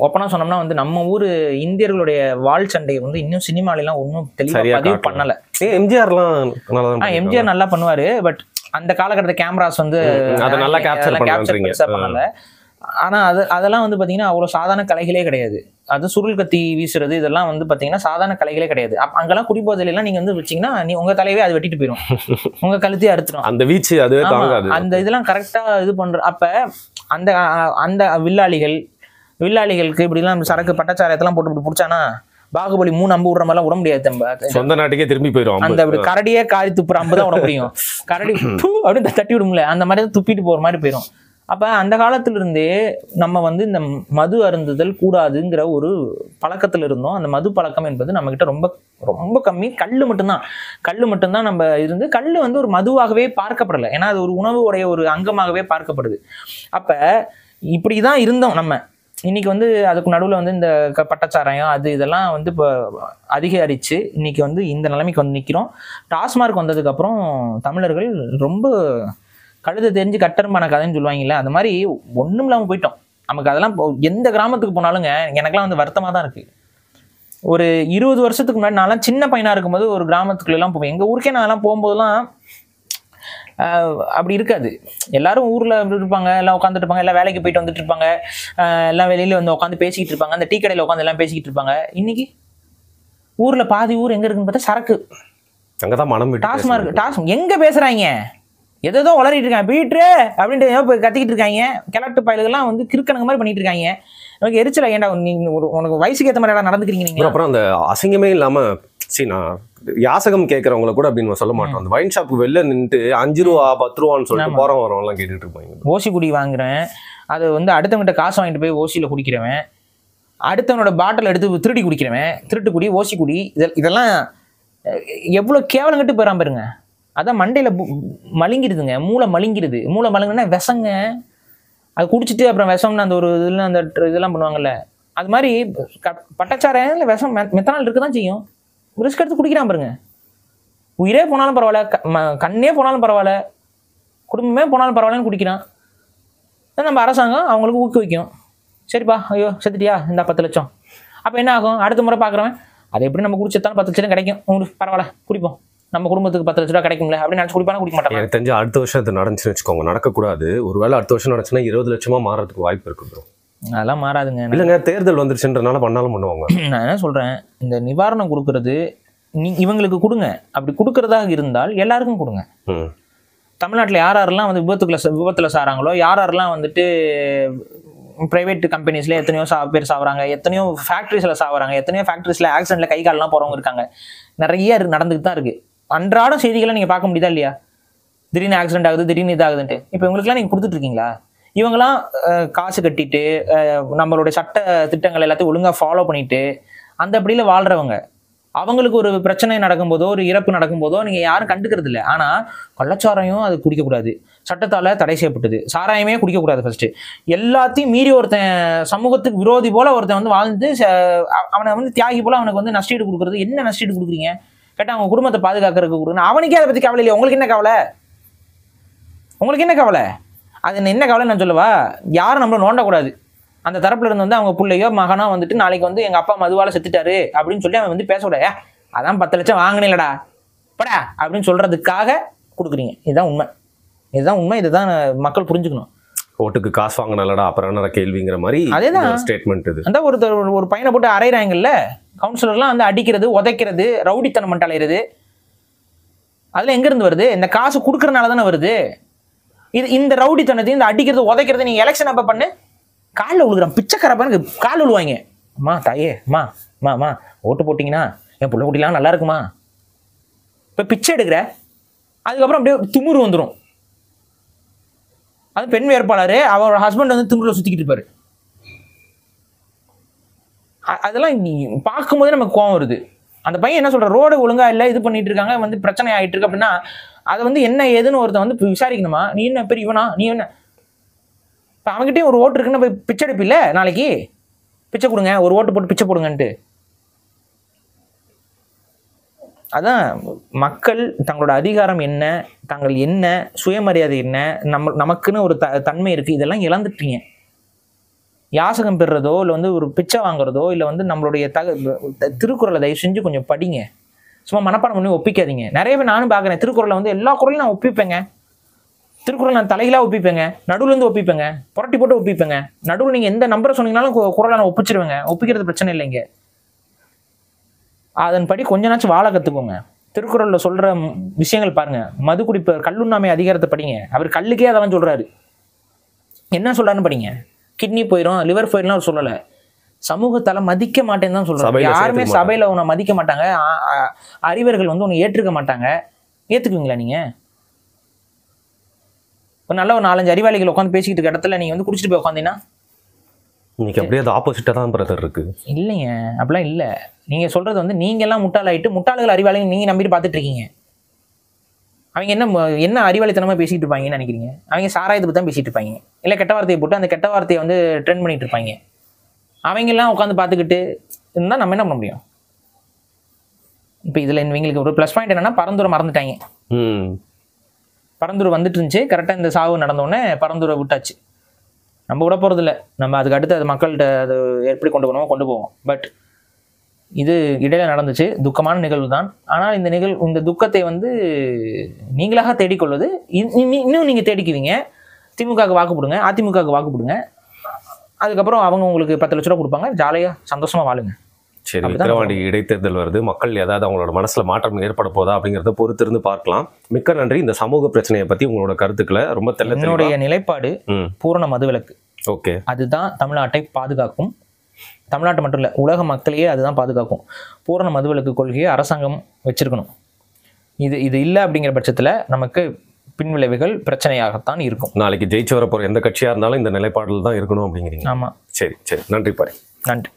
ஓப்பனா சொன்னோம்னா வந்து நம்ம ஊர் இந்தியர்களுடைய வாள் சண்டையை வந்து இன்னும் சினிமாலாம் ஒன்றும் தெளிவாக பதிவு பண்ணலை. எம்ஜிஆர்லாம் எம்ஜிஆர் நல்லா பண்ணுவாரு, பட் அந்த காலகட்டத்தை கேமராஸ் வந்து நல்லா கேப்சர் பண்ணல. ஆனா அதெல்லாம் வந்து பாத்தீங்கன்னா அவ்வளவு சாதாரண கலைகளே கிடையாது. அது சுருள் கத்தி வீசுறது இதெல்லாம் வந்து பாத்தீங்கன்னா சாதாரண கலைகளே கிடையாது. அங்கெல்லாம் குடிபோதையில எல்லாம் நீங்க வந்து வச்சீங்கன்னா நீ உங்க தலைவே அது வெட்டிட்டு போயிடும், உங்க கழுத்தையே அறுத்துடும். அந்த வீச்சு அதுவே தாங்காது. அந்த இதெல்லாம் கரெக்டா இது பண்ற. அப்ப அந்த அந்த வில்லாளிகளுக்கு இப்படி எல்லாம் சரக்கு பட்டச்சாரத்தெல்லாம் போட்டு பிடிச்சானா பாகுபலி 3 அம்பு விடுற மாதிரிலாம் விட முடியாது. சொந்த நாட்டுக்கே திரும்பி போயிடும். அந்த கரடியே காரி துப்புற அம்பு தான் விட முடியும். கரடி அப்படின்னு தட்டி விடும்ல, அந்த மாதிரி தான் துப்பிட்டு போற மாதிரி போயிடும். அப்ப அந்த காலத்துல இருந்தே நம்ம வந்து இந்த மது அருந்துதல் கூடாதுங்கிற ஒரு பழக்கத்துல இருந்தோம். அந்த மது பழக்கம் என்பது நம்ம கிட்ட ரொம்ப ரொம்ப கம்மி. கல்லு மட்டும்தான் நம்ம இருந்து. கல்லு வந்து ஒரு மதுவாகவே பார்க்கப்படலை, ஏன்னா அது ஒரு உணவு உடைய ஒரு அங்கமாகவே பார்க்கப்படுது. அப்ப இப்படிதான் இருந்தோம் நம்ம. இன்னைக்கு வந்து அதுக்கு நடுவில் வந்து இந்த பட்டச்சாராயம் அது இதெல்லாம் வந்து இப்போ அதிகரித்து இன்னைக்கு வந்து இந்த நிலைமைக்கு வந்து நிற்கிறோம். டாஸ்மார்க் வந்ததுக்கப்புறம் தமிழர்கள் ரொம்ப கழுதை தெரிஞ்சு கட்டரும்பான கதைன்னு சொல்லுவாங்கல்ல, அந்த மாதிரி ஒன்றும் இல்லாமல் போயிட்டோம். நமக்கு அதெல்லாம் எந்த கிராமத்துக்கு போனாலுங்க எனக்கெல்லாம் வந்து வருத்தமாக தான் இருக்குது. ஒரு 20 வருஷத்துக்கு முன்னாடி நான்லாம் சின்ன பையனாக இருக்கும்போது ஒரு கிராமத்துக்குள்ளெல்லாம் போவேன். எங்கள் ஊருக்கே நான் எல்லாம் போகும்போதெல்லாம் அப்படி இருக்காது. எல்லாரும் ஊரில் இருப்பாங்க, எல்லாம் உட்காந்துட்டு இருப்பாங்க, எல்லாம் வேலைக்கு போயிட்டு வந்துட்டு இருப்பாங்க, எல்லாம் வெளியில் வந்து உட்காந்து பேசிக்கிட்டு இருப்பாங்க, அந்த டீ கடையில் உட்காந்து எல்லாம் பேசிக்கிட்டு இருப்பாங்க. இன்னைக்கு ஊரில் பாதி ஊர் எங்கே இருக்குன்னு பார்த்தா சரக்கு, அங்கதான் மனம் விட்டு டாஸ்மார்க் எங்கே பேசுகிறாங்க, எதோ வளரிட்டு இருக்காங்க பீட்ரு அப்படின்ட்டு கத்திக்கிட்டு இருக்காங்க. கிழட்டு பயல்கள்லாம் வந்து கிறுக்கணுங்க மாதிரி பண்ணிட்டு இருக்காங்க. எனக்கு எரிச்சல, ஏன்டா நீங்க உனக்கு வயசுக்கு ஏற்ற மாதிரி நடந்துக்கிறீங்க நீங்க. அப்புறம் அந்த அசிங்கமே இல்லாம நான் யாசகம் கேட்கறவங்களை கூட அப்படின்னு சொல்ல மாட்டோம். அந்த வைன் ஷாப்புக்கு வெளில நின்று 5 ரூபா 10 ரூபான்னு சொல்லிட்டு போறோம் வரவங்க எல்லாம் கேட்டுட்டு இருப்பாங்க. ஓசி குடி வாங்குறேன், அது வந்து அடுத்தவங்கிட்ட காசு வாங்கிட்டு போய் ஓசியில குடிக்கிறவன், அடுத்தவனோட பாட்டில் எடுத்து திருடி குடிக்கிறவன், திருட்டு குடி, ஓசி குடி, இதெல்லாம் எவ்வளவு கேவலங்கிட்டு போயிடாம பாருங்க. அதான் மண்டையில மலிங்கிடுதுங்க, மூளை மலிங்கிடுது. மூளை மலங்குன்னா விஷங்க, அது குடிச்சிட்டு அப்புறம் விஷம்னு அந்த ஒரு இதில் அந்த இதெல்லாம் பண்ணுவாங்கல்ல, அது மாதிரி பட்டச்சாரம் விஷம் மெத்தனால் இருக்க தான் செய்யும். ரிஸ்க் எடுத்து குடிக்கிறான் பாருங்க. உயிரே போனாலும் பரவாயில்ல, கண்ணே போனாலும் பரவாயில்ல, குடும்பமே போனாலும் பரவாயில்லன்னு குடிக்கிறான். நம்ம அரசாங்கம் அவங்களுக்கு ஊக்குவிக்கும். சரிப்பா, ஐயோ செத்துட்டியா, இந்த 10 லட்சம். அப்போ என்ன ஆகும், அடுத்த முறை பார்க்குறவன் அது எப்படி நம்ம குடிச்சதாலும் 10 லட்சம் கிடைக்கும், உங்களுக்கு பரவாயில்ல குடிப்போம், நம்ம குடும்பத்துக்கு 10 லட்ச ரூபா கிடைக்கும்ல அப்படின்னு நினச்சி குடிப்பான குடிக்க மாட்டாங்க. எனக்கு தெரிஞ்சு அடுத்த வருஷம் இது நடந்துச்சுன்னு வச்சுக்கோங்க, நடக்கக்கூடாது. ஒருவேளை அடுத்த வருஷம் நடந்துச்சுன்னா 20 லட்சமா மாறதுக்கு வாய்ப்பு இருக்கு ப்ரோ. அதெல்லாம் மாறாதுங்க. இல்லைங்க, தேர்தல் வந்துருச்சுன்றனால பண்ணாலும் பண்ணுவாங்க. நான் என்ன சொல்கிறேன், இந்த நிவாரணம் கொடுக்கறது இவங்களுக்கு கொடுங்க. அப்படி கொடுக்கறதாக இருந்தால் எல்லாருக்கும் கொடுங்க. தமிழ்நாட்டில் யாரெல்லாம் வந்து விபத்தில் சாராங்களோ, யாரெல்லாம் வந்துட்டு ப்ரைவேட் கம்பெனிஸ்ல எத்தனையோ பேர் சாவுறாங்க, எத்தனையோ ஃபேக்ட்ரிஸில் சாவுறாங்க, எத்தனையோ ஃபேக்ட்ரிஸில் ஆக்சிடென்ட்ல கை காலெல்லாம் போகிறவங்க இருக்காங்க, நிறைய நடந்துட்டு தான் இருக்குது. அன்றாட செய்திகளை நீங்கள் பார்க்க முடியுதா இல்லையா? திடீர்னு ஆக்சிடென்ட் ஆகுது, திடீர்னு இதாகுதுன்ட்டு. இப்போ இவங்களுக்குலாம் நீங்கள் கொடுத்துட்ருக்கீங்களா? இவங்களாம் காசு கட்டிட்டு நம்மளுடைய சட்ட திட்டங்கள் எல்லாத்தையும் ஒழுங்காக ஃபாலோ பண்ணிட்டு அந்த அப்படியில் வாழ்கிறவங்க. அவங்களுக்கு ஒரு பிரச்சனை நடக்கும்போதோ ஒரு இறப்பு நடக்கும்போதோ நீங்கள் யாரும் கண்டுக்கிறது இல்லை. ஆனால் கள்ளச்சாராயம் அது குடிக்கக்கூடாது, சட்டத்தால் தடை செய்யப்பட்டது. சாராயமே குடிக்கக்கூடாது. ஃபர்ஸ்ட்டு எல்லாத்தையும் மீறி ஒருத்தன் சமூகத்துக்கு விரோதி போல் ஒருத்தன் வந்து வாழ்ந்து அவனை வந்து தியாகி போல் அவனுக்கு வந்து நஷ்டீடு கொடுக்குறது. என்ன நஷ்டீடு கொடுக்குறீங்க கேட்டால் அவங்க குடும்பத்தை பாதுகாக்கிறதுக்கு கொடுக்குறேன். அவனுக்கே அதை பற்றி கவலை இல்லையா? உங்களுக்கு என்ன கவலை? உங்களுக்கு என்ன கவலை? அது என்ன கவலை நான் சொல்லவா? யாரும் நம்மளை நோண்டக்கூடாது. அந்த தரப்புல இருந்து வந்து அவங்க பிள்ளையோ மகனோ வந்துட்டு நாளைக்கு வந்து எங்கள் அப்பா மதுவால் செத்துட்டாரு அப்படின்னு சொல்லி அவன் வந்து பேசக்கூடாது. அதான் 10 லட்சம் வாங்கினீங்களடா படா அப்படின்னு சொல்கிறதுக்காக கொடுக்குறீங்க. இதுதான் உண்மை, இதுதான் உண்மை. இதுதான் மக்கள் புரிஞ்சுக்கணும். ஓட்டுக்கு காசு வாங்கினாலடா அப்புறம் என்ன கேள்விங்கிற மாதிரி அதேதான் ஸ்டேட்மெண்ட். இது அந்த ஒரு பையனை போட்டு அரைகிறாங்கல்ல, கவுன்சிலர்லாம் வந்து அடிக்கிறது, உதைக்கிறது, ரவுடித்தனம் பண்ணிட்டு அலையிறது, அதில் எங்கேருந்து வருது? இந்த காசு கொடுக்குறனால தானே வருது. இந்த ரவுடித்தனத்தையும் இந்த அடிக்கிறது உதைக்கிறது நீங்கள் எலெக்ஷன் அப்போ பண்ணு, காலில் விழுகிறான் பிச்சைக்காரப்பானுக்கு கால் விழுவாங்க. அம்மா தாயே, அம்மா ஓட்டு போட்டிங்கன்னா என் பிள்ளை குட்டிலாம் நல்லா இருக்குமா? இப்போ பிச்சை எடுக்கிற, அதுக்கப்புறம் அப்படியே திமிரு வந்துடும். அது பெண் வேட்பாளர், அவரோட ஹஸ்பண்ட் வந்து திமிரில் சுற்றிக்கிட்டு இருப்பாரு. அதெல்லாம் பார்க்கும்போதே நமக்கு கோவம் வருது. அந்த பையன் என்ன சொல்ற, ரோடு ஒழுங்கா இல்லை, இது பண்ணிட்டு இருக்காங்க, வந்து பிரச்சனை ஆகிட்டு இருக்கு அப்படின்னா அதை வந்து என்ன ஏதுன்னு ஒருத்தன் வந்து விசாரிக்கணுமா? நீ என்ன பெரிய இவனா, நீ என்ன? இப்போ அவங்ககிட்டயும் ஒரு ஓட்டு இருக்குன்னு போய் பிச்சை எடுப்பில்ல, நாளைக்கு பிச்சை கொடுங்க, ஒரு ஓட்டு போட்டு பிச்சை போடுங்கன்ட்டு. அதான் மக்கள் தங்களோட அதிகாரம் என்ன, தாங்கள் என்ன, சுயமரியாதை என்ன, நமக்குன்னு ஒரு தன்மை இருக்குது, இதெல்லாம் இழந்துட்டீங்க. யாசகம் பெறுறதோ இல்லை வந்து ஒரு பிச்சை வாங்குறதோ இல்லை வந்து நம்மளுடைய திருக்குறளை தயவு செஞ்சு கொஞ்சம் படிங்க. சும்மா மனப்பாடம் பண்ணி ஒப்பிக்காதீங்க. நிறைய பேர் நானும் பார்க்குறேன், திருக்குறளை வந்து எல்லா குறளையும் நான் ஒப்பிப்பேங்க. திருக்குறள் நான் தலைகளாக ஒப்பிப்பேங்க, நடுவுலேருந்து ஒப்பிப்பேங்க, புரட்டி போட்டு ஒப்பிப்பேங்க. நடுவில் நீங்கள் எந்த நம்பரை சொன்னீங்கனாலும் குறளை நான் ஒப்பிச்சிருவேங்க. ஒப்பிக்கிறது பிரச்சனை இல்லைங்க. அதன்படி கொஞ்ச நாச்சும் வாழ கற்றுக்கோங்க. திருக்குறளில் சொல்கிற விஷயங்கள் பாருங்கள். மது குடிப்பு கல்லுண்ணாமை அதிகாரத்தை படிங்க. அவர் கல்லுக்கே அதெல்லாம் சொல்கிறாரு. என்ன சொல்கிறாருன்னு படிங்க. கிட்னி போயிடும், லிவர் போயிடும் அவர் சொல்லலை. சமூகத்தால் மதிக்க மாட்டேன்னு தான் சொல்கிறாரு. யாருமே சபையில் உன்னை மதிக்க மாட்டாங்க, அறிவர்கள் வந்து உன்னை ஏற்றுக்க மாட்டாங்க. ஏற்றுக்குவீங்களா நீங்கள்? ஒரு நல்ல ஒரு 4-5 அறிவாளிகள் உட்காந்து பேசிக்கிட்டு இருக்க இடத்துல நீங்கள் வந்து குடிச்சிட்டு போய் உட்காந்தீங்கன்னா இன்னைக்கு அப்படியே அது ஆப்போசிட்டாக தான் பிரதர் இருக்கு. இல்லைங்க, அப்படிலாம் இல்லை. நீங்கள் சொல்கிறது வந்து நீங்கள்லாம் முட்டாளாயிட்டு முட்டாள்கள் அறிவாளிகள் நீங்கள் நம்பிட்டு பார்த்துட்டு இருக்கீங்க. அவங்க என்ன அறிவாளித்தனமாக பேசிகிட்டு இருப்பாங்கன்னு நினைக்கிறீங்க? அவங்க சாராயத்தை பற்றி தான் பேசிகிட்டு இருப்பாங்க, இல்லை கெட்ட வார்த்தையை போட்டு அந்த கெட்ட வார்த்தையை வந்து ட்ரெண்ட் பண்ணிட்டு இருப்பாங்க. அவங்கெல்லாம் உட்காந்து பார்த்துக்கிட்டு இருந்தால் நம்ம என்ன பண்ண முடியும்? இப்போ இதில் இவங்களுக்கு ஒரு ப்ளஸ் பாயிண்ட் என்னென்னா, பரந்துரை மறந்துட்டாங்க. பரந்துரை வந்துட்டு இருந்துச்சு, கரெக்டாக இந்த சாவு நடந்தோடனே பரந்துரை விட்டாச்சு. நம்ம விட போகிறதில்ல, நம்ம அதுக்கு அடுத்து அது மக்கள்கிட்ட அது எப்படி கொண்டு போகணுமோ கொண்டு போவோம். பட் இது இடையில நடந்துச்சு, துக்கமான நிகழ்வு தான். ஆனால் இந்த துக்கத்தை வந்து நீங்களாக தேடிக்கொள்வது இன்னும் நீங்கள் தேடிக்குவீங்க. திமுகவுக்கு வாக்கு போடுங்க, அதிமுகவுக்கு வாக்கு போடுங்க. அதுக்கப்புறம் அவங்க உங்களுக்கு 10 லட்ச ரூபா கொடுப்பாங்க, ஜாலியாக சந்தோஷமாக வாழுங்க. சரி, விக்கிரவாண்டி இடைத்தேர்தல் வருது. மக்கள் ஏதாவது அவங்களோட மனசுல மாற்றம் ஏற்பட போதா அப்படிங்கிறத பொறுத்திருந்து பார்க்கலாம். மிக்க நன்றி. இந்த சமூக பிரச்சனையை பத்தி உங்களோட கருத்துக்களை ரொம்ப என்னுடைய நிலைப்பாடு பூரண மதுவிலக்கு. ஓகே, அதுதான் தமிழ்நாட்டை பாதுகாக்கும். தமிழ்நாட்டை மட்டும் இல்லை, உலக மக்களையே அதுதான் பாதுகாக்கும். பூரண மதுவிலக்கு கொள்கையை அரசாங்கம் வச்சிருக்கணும். இது இல்லை அப்படிங்கிற பட்சத்தில் நமக்கு பின்விளைவுகள் பிரச்சனையாகத்தான் இருக்கும். நாளைக்கு ஜெயிச்சு வரப்போற எந்த கட்சியா இருந்தாலும் இந்த நிலைப்பாடுல தான் இருக்கணும் அப்படிங்கிறீங்க. ஆமா, சரி, நன்றி பாரு. நன்றி.